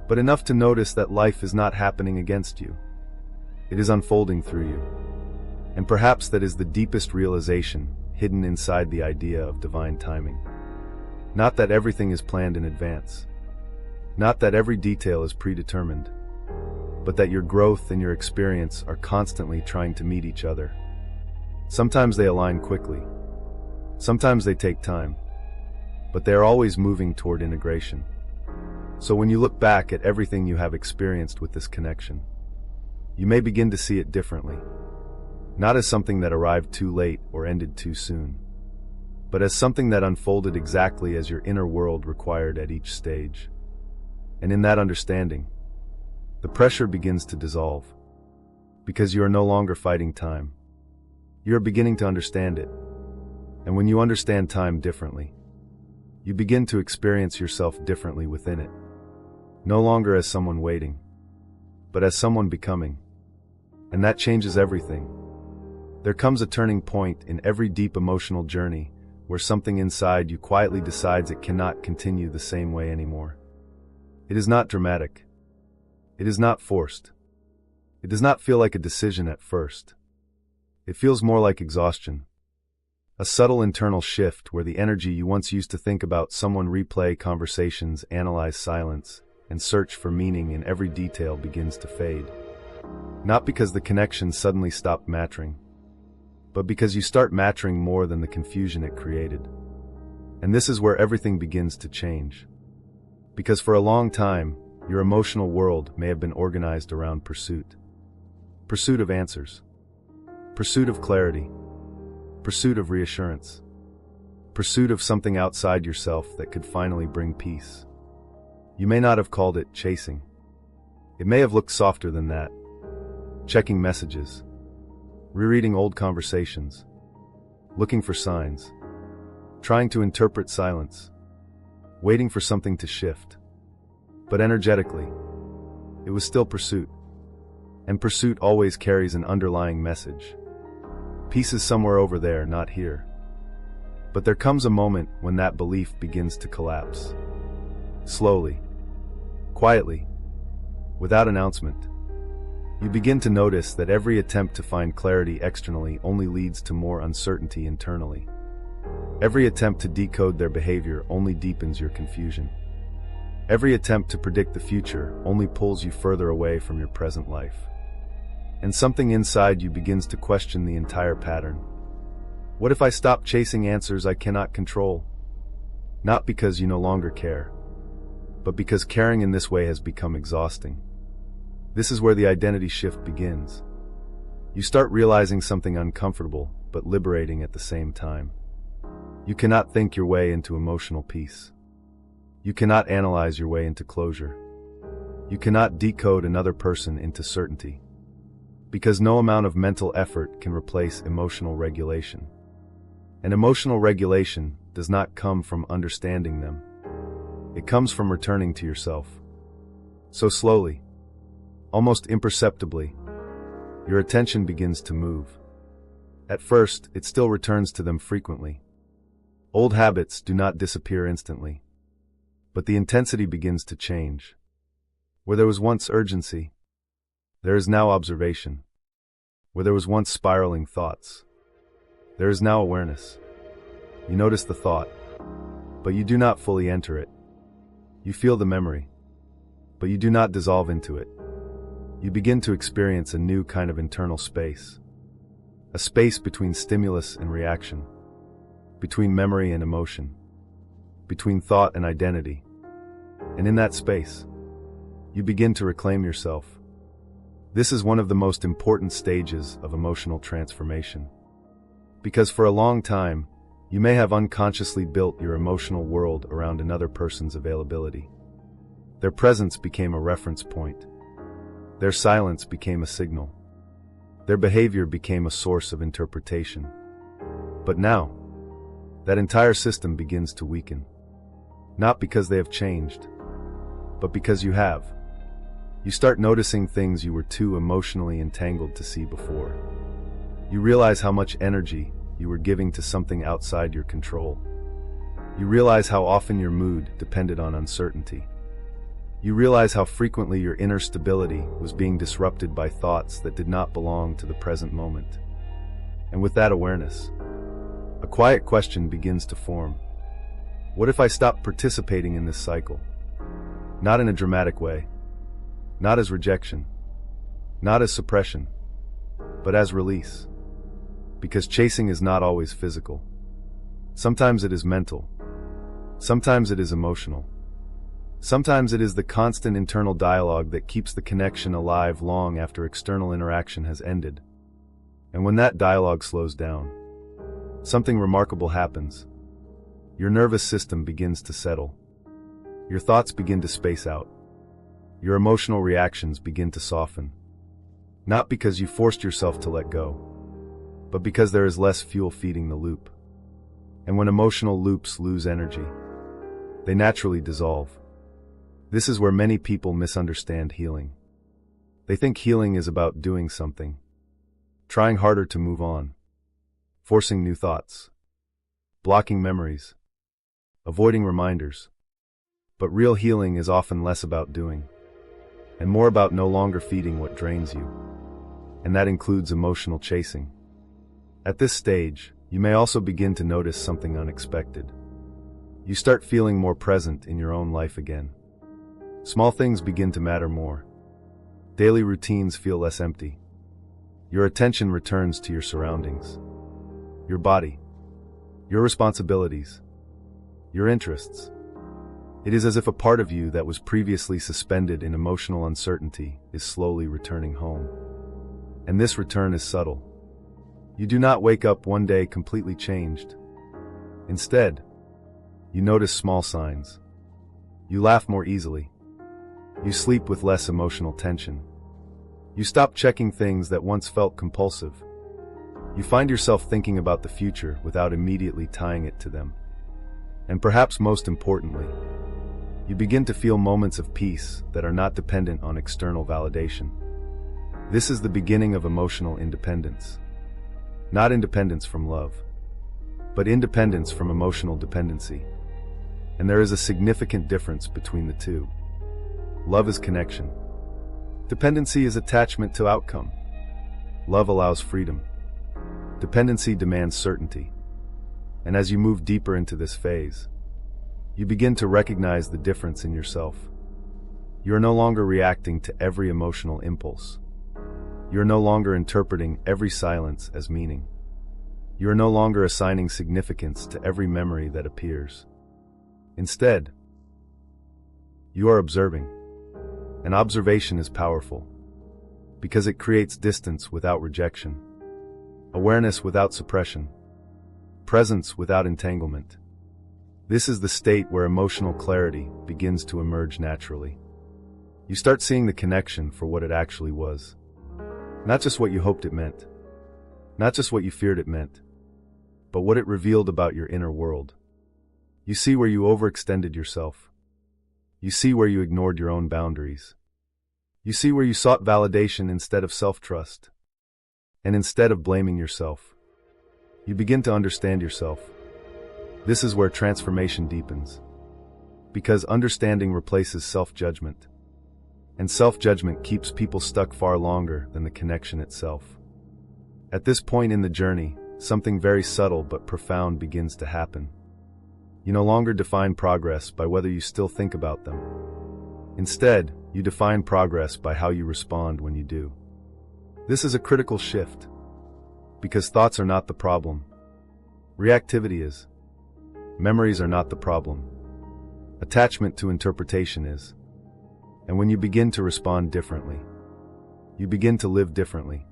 but enough to notice that life is not happening against you. It is unfolding through you. And perhaps that is the deepest realization hidden inside the idea of divine timing. Not that everything is planned in advance. Not that every detail is predetermined, but that your growth and your experience are constantly trying to meet each other. Sometimes they align quickly. Sometimes they take time, but they are always moving toward integration. So when you look back at everything you have experienced with this connection, you may begin to see it differently. Not as something that arrived too late or ended too soon, but as something that unfolded exactly as your inner world required at each stage. And in that understanding, the pressure begins to dissolve, because you are no longer fighting time. You are beginning to understand it. And when you understand time differently, you begin to experience yourself differently within it. No longer as someone waiting, but as someone becoming. And that changes everything. There comes a turning point in every deep emotional journey where something inside you quietly decides it cannot continue the same way anymore. It is not dramatic. It is not forced. It does not feel like a decision at first. It feels more like exhaustion. A subtle internal shift where the energy you once used to think about someone, replay conversations, analyze silence, and search for meaning in every detail begins to fade. Not because the connection suddenly stopped mattering, but because you start mattering more than the confusion it created. And this is where everything begins to change. Because for a long time, your emotional world may have been organized around pursuit. Pursuit of answers. Pursuit of clarity. Pursuit of reassurance. Pursuit of something outside yourself that could finally bring peace. You may not have called it chasing. It may have looked softer than that. Checking messages. Rereading old conversations. Looking for signs. Trying to interpret silence. Waiting for something to shift. But energetically, it was still pursuit. And pursuit always carries an underlying message. Peace is somewhere over there, not here. But there comes a moment when that belief begins to collapse. Slowly, quietly, without announcement, you begin to notice that every attempt to find clarity externally only leads to more uncertainty internally. Every attempt to decode their behavior only deepens your confusion. Every attempt to predict the future only pulls you further away from your present life. And something inside you begins to question the entire pattern. What if I stop chasing answers I cannot control? Not because you no longer care, but because caring in this way has become exhausting. This is where the identity shift begins. You start realizing something uncomfortable, but liberating at the same time. You cannot think your way into emotional peace. You cannot analyze your way into closure. You cannot decode another person into certainty. Because no amount of mental effort can replace emotional regulation. And emotional regulation does not come from understanding them. It comes from returning to yourself. So slowly, almost imperceptibly, your attention begins to move. At first, it still returns to them frequently. Old habits do not disappear instantly, but the intensity begins to change. Where there was once urgency, there is now observation. Where there was once spiraling thoughts, there is now awareness. You notice the thought, but you do not fully enter it. You feel the memory, but you do not dissolve into it. You begin to experience a new kind of internal space. A space between stimulus and reaction, between memory and emotion, between thought and identity. And in that space, you begin to reclaim yourself. This is one of the most important stages of emotional transformation. Because for a long time, you may have unconsciously built your emotional world around another person's availability. Their presence became a reference point. Their silence became a signal. Their behavior became a source of interpretation. But now, that entire system begins to weaken. Not because they have changed, but because you have. You start noticing things you were too emotionally entangled to see before. You realize how much energy you were giving to something outside your control. You realize how often your mood depended on uncertainty. You realize how frequently your inner stability was being disrupted by thoughts that did not belong to the present moment. And with that awareness, a quiet question begins to form. What if I stopped participating in this cycle? Not in a dramatic way, not as rejection, not as suppression, but as release. Because chasing is not always physical. Sometimes it is mental. Sometimes it is emotional. Sometimes it is the constant internal dialogue that keeps the connection alive long after external interaction has ended. And when that dialogue slows down, something remarkable happens. Your nervous system begins to settle. Your thoughts begin to space out. Your emotional reactions begin to soften. Not because you forced yourself to let go, but because there is less fuel feeding the loop. And when emotional loops lose energy, they naturally dissolve. This is where many people misunderstand healing. They think healing is about doing something, trying harder to move on, forcing new thoughts, blocking memories, avoiding reminders. But real healing is often less about doing, and more about no longer feeding what drains you. And that includes emotional chasing. At this stage, you may also begin to notice something unexpected. You start feeling more present in your own life again. Small things begin to matter more. Daily routines feel less empty. Your attention returns to your surroundings, your body, your responsibilities, your interests. It is as if a part of you that was previously suspended in emotional uncertainty is slowly returning home. And this return is subtle. You do not wake up one day completely changed. Instead, you notice small signs. You laugh more easily. You sleep with less emotional tension. You stop checking things that once felt compulsive. You find yourself thinking about the future without immediately tying it to them. And perhaps most importantly, you begin to feel moments of peace that are not dependent on external validation. This is the beginning of emotional independence. Not independence from love, but independence from emotional dependency. And there is a significant difference between the two. Love is connection. Dependency is attachment to outcome. Love allows freedom. Dependency demands certainty. And as you move deeper into this phase, You begin to recognize the difference in yourself. You are no longer reacting to every emotional impulse. You are no longer interpreting every silence as meaning. You are no longer assigning significance to every memory that appears. Instead, you are observing. And observation is powerful, because it creates distance without rejection, awareness without suppression, presence without entanglement. This is the state where emotional clarity begins to emerge naturally. You start seeing the connection for what it actually was. Not just what you hoped it meant. Not just what you feared it meant. But what it revealed about your inner world. You see where you overextended yourself. You see where you ignored your own boundaries. You see where you sought validation instead of self-trust. And instead of blaming yourself, you begin to understand yourself. This is where transformation deepens. Because understanding replaces self-judgment. And self-judgment keeps people stuck far longer than the connection itself. At this point in the journey, something very subtle but profound begins to happen. You no longer define progress by whether you still think about them. Instead, you define progress by how you respond when you do. This is a critical shift. Because thoughts are not the problem. Reactivity is. Memories are not the problem. Attachment to interpretation is. And when you begin to respond differently, you begin to live differently.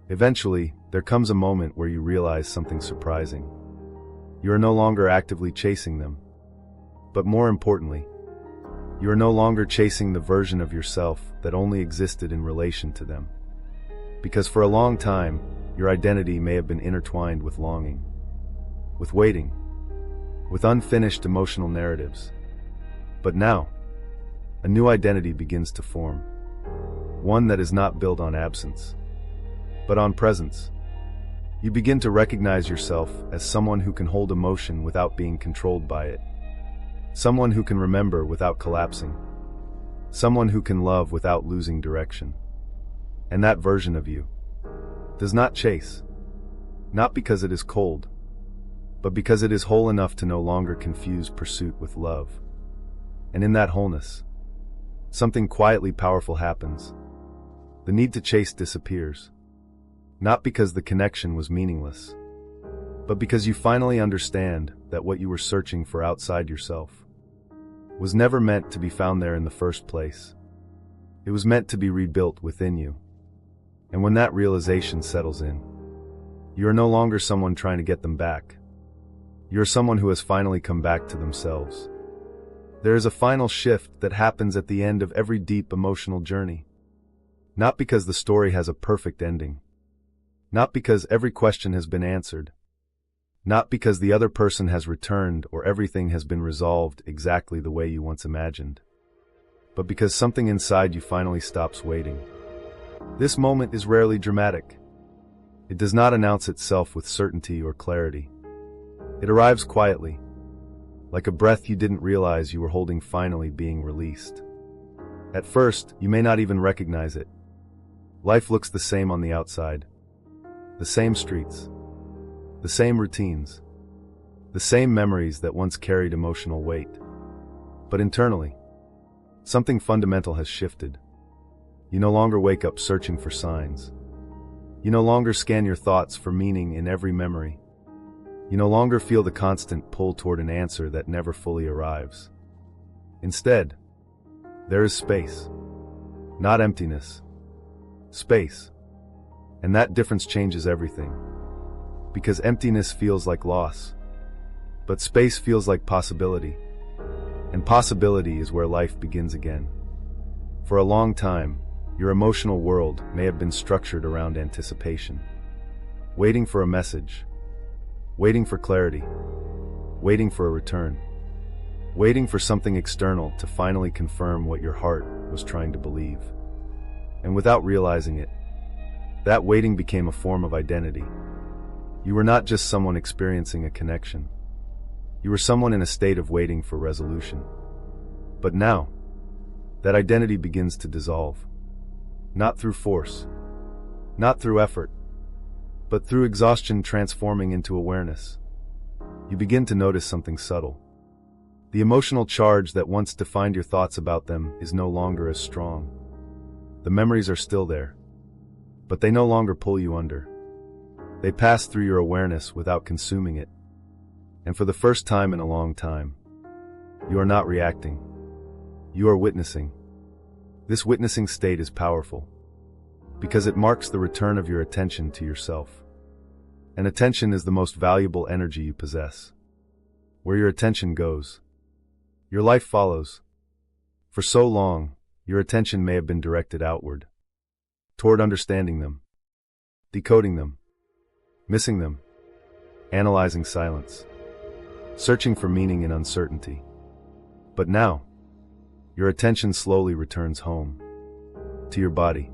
Eventually, there comes a moment where you realize something surprising. You are no longer actively chasing them. But more importantly, you are no longer chasing the version of yourself that only existed in relation to them. Because for a long time, your identity may have been intertwined with longing, with waiting, with unfinished emotional narratives. But now, a new identity begins to form. One that is not built on absence, but on presence. You begin to recognize yourself as someone who can hold emotion without being controlled by it. Someone who can remember without collapsing. Someone who can love without losing direction. And that version of you does not chase. Not because it is cold, but because it is whole enough to no longer confuse pursuit with love. And in that wholeness, something quietly powerful happens. The need to chase disappears. Not because the connection was meaningless, but because you finally understand that what you were searching for outside yourself was never meant to be found there in the first place. It was meant to be rebuilt within you. And when that realization settles in, you are no longer someone trying to get them back. You are someone who has finally come back to themselves. There is a final shift that happens at the end of every deep emotional journey. Not because the story has a perfect ending. Not because every question has been answered. Not because the other person has returned or everything has been resolved exactly the way you once imagined. But because something inside you finally stops waiting. This moment is rarely dramatic. It does not announce itself with certainty or clarity. It arrives quietly, like a breath you didn't realize you were holding finally being released. At first, you may not even recognize it. Life looks the same on the outside. The same streets. The same routines. The same memories that once carried emotional weight. But internally, something fundamental has shifted. You no longer wake up searching for signs. You no longer scan your thoughts for meaning in every memory. You no longer feel the constant pull toward an answer that never fully arrives. Instead, there is space. Not emptiness. Space. And that difference changes everything. Because emptiness feels like loss. But space feels like possibility. And possibility is where life begins again. For a long time, your emotional world may have been structured around anticipation. Waiting for a message. Waiting for clarity. Waiting for a return. Waiting for something external to finally confirm what your heart was trying to believe. And without realizing it, that waiting became a form of identity. You were not just someone experiencing a connection. You were someone in a state of waiting for resolution. But now, that identity begins to dissolve. Not through force. Not through effort. But through exhaustion transforming into awareness. You begin to notice something subtle. The emotional charge that once defined your thoughts about them is no longer as strong. The memories are still there, but they no longer pull you under. They pass through your awareness without consuming it. And for the first time in a long time, you are not reacting. You are witnessing. This witnessing state is powerful because it marks the return of your attention to yourself. And attention is the most valuable energy you possess. Where your attention goes, your life follows. For so long, your attention may have been directed outward, toward understanding them, decoding them, missing them, analyzing silence, searching for meaning in uncertainty. But now, your attention slowly returns home, to your body,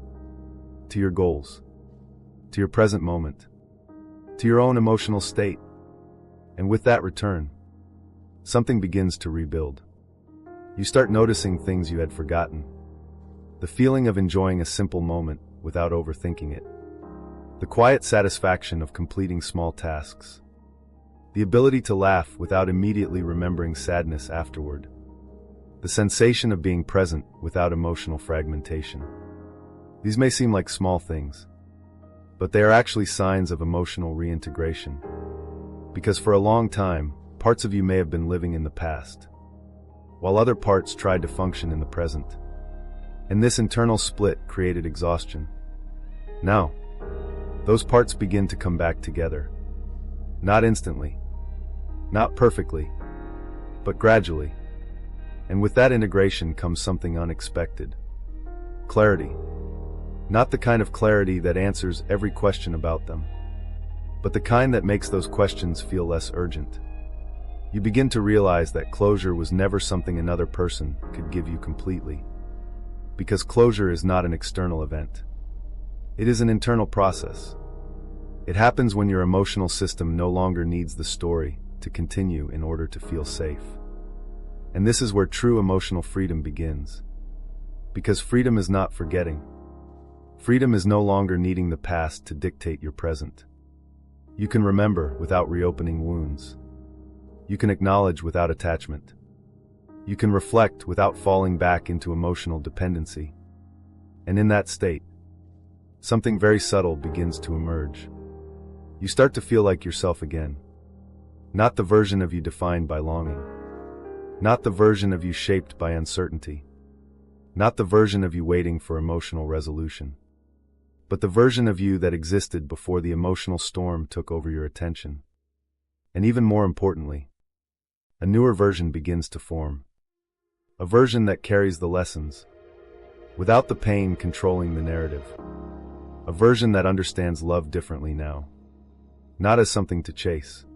to your goals, to your present moment, to your own emotional state. And with that return, something begins to rebuild. You start noticing things you had forgotten. The feeling of enjoying a simple moment without overthinking it. The quiet satisfaction of completing small tasks. The ability to laugh without immediately remembering sadness afterward. The sensation of being present without emotional fragmentation. These may seem like small things, but they are actually signs of emotional reintegration. Because for a long time, parts of you may have been living in the past, while other parts tried to function in the present. And this internal split created exhaustion. Now, those parts begin to come back together. Not instantly, not perfectly, but gradually. And with that integration comes something unexpected. Clarity. Not the kind of clarity that answers every question about them, but the kind that makes those questions feel less urgent. You begin to realize that closure was never something another person could give you completely. Because closure is not an external event. It is an internal process. It happens when your emotional system no longer needs the story to continue in order to feel safe. And this is where true emotional freedom begins. Because freedom is not forgetting. Freedom is no longer needing the past to dictate your present. You can remember without reopening wounds. You can acknowledge without attachment. You can reflect without falling back into emotional dependency. And in that state, something very subtle begins to emerge. You start to feel like yourself again. Not the version of you defined by longing. Not the version of you shaped by uncertainty. Not the version of you waiting for emotional resolution. But the version of you that existed before the emotional storm took over your attention. And even more importantly, a newer version begins to form. A version that carries the lessons, without the pain controlling the narrative. A version that understands love differently now. Not as something to chase.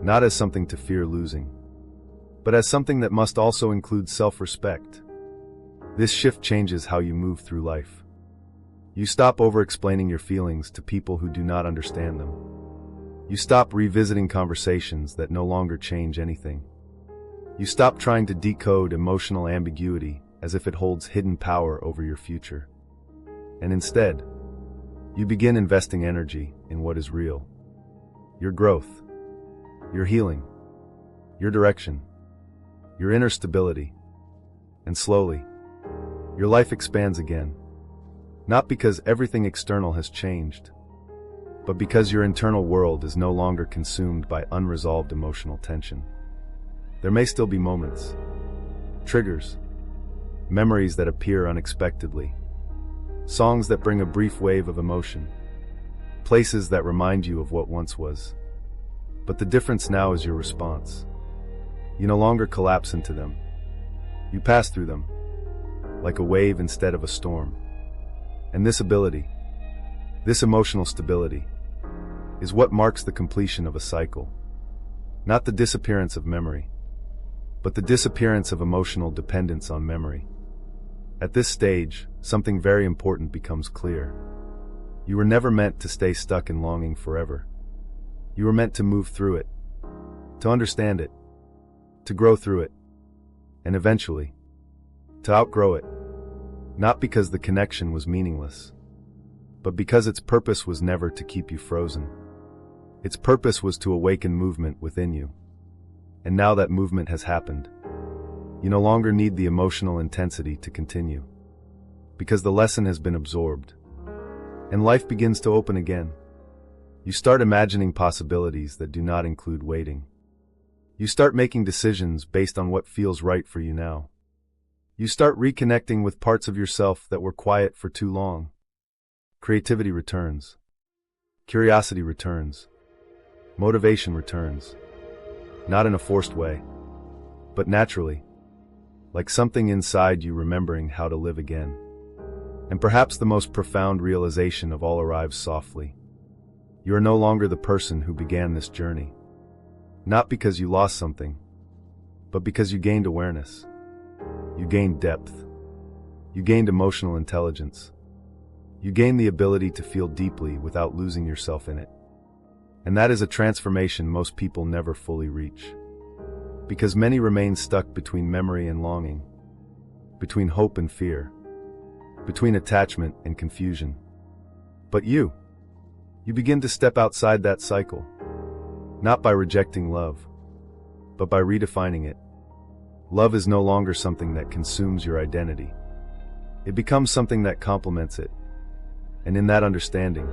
Not as something to fear losing. But as something that must also include self-respect. This shift changes how you move through life. You stop over-explaining your feelings to people who do not understand them. You stop revisiting conversations that no longer change anything. You stop trying to decode emotional ambiguity as if it holds hidden power over your future. And instead, you begin investing energy in what is real. Your growth, your healing, your direction, your inner stability. And slowly, your life expands again. Not because everything external has changed, but because your internal world is no longer consumed by unresolved emotional tension. There may still be moments, triggers, memories that appear unexpectedly, songs that bring a brief wave of emotion, places that remind you of what once was. But the difference now is your response. You no longer collapse into them. You pass through them, like a wave instead of a storm. And this ability, this emotional stability, is what marks the completion of a cycle. Not the disappearance of memory, but the disappearance of emotional dependence on memory. At this stage, something very important becomes clear. You were never meant to stay stuck in longing forever. You were meant to move through it, to understand it, to grow through it, and eventually, to outgrow it. Not because the connection was meaningless, but because its purpose was never to keep you frozen. Its purpose was to awaken movement within you. And now that movement has happened, you no longer need the emotional intensity to continue, because the lesson has been absorbed, and life begins to open again. You start imagining possibilities that do not include waiting. You start making decisions based on what feels right for you now. You start reconnecting with parts of yourself that were quiet for too long. Creativity returns. Curiosity returns. Motivation returns. Not in a forced way, but naturally, like something inside you remembering how to live again. And perhaps the most profound realization of all arrives softly. You are no longer the person who began this journey. Not because you lost something, but because you gained awareness. You gained depth. You gained emotional intelligence. You gained the ability to feel deeply without losing yourself in it. And that is a transformation most people never fully reach. Because many remain stuck between memory and longing, between hope and fear, between attachment and confusion. But you begin to step outside that cycle, not by rejecting love, but by redefining it. Love is no longer something that consumes your identity. It becomes something that complements it. And in that understanding,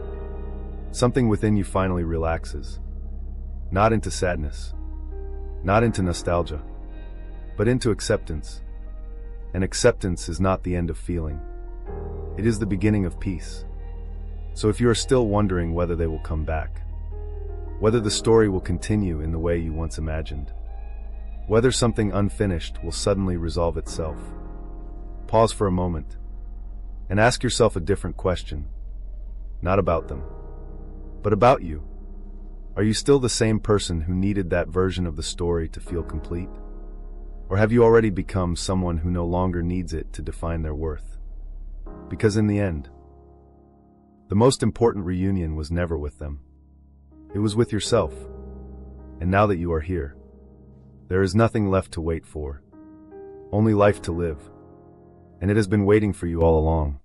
something within you finally relaxes. Not into sadness, not into nostalgia, but into acceptance. And acceptance is not the end of feeling. It is the beginning of peace. So if you are still wondering whether they will come back, whether the story will continue in the way you once imagined, whether something unfinished will suddenly resolve itself, pause for a moment and ask yourself a different question. Not about them, but about you. Are you still the same person who needed that version of the story to feel complete? Or have you already become someone who no longer needs it to define their worth? Because in the end, the most important reunion was never with them. It was with yourself. And now that you are here, there is nothing left to wait for, only life to live. And it has been waiting for you all along.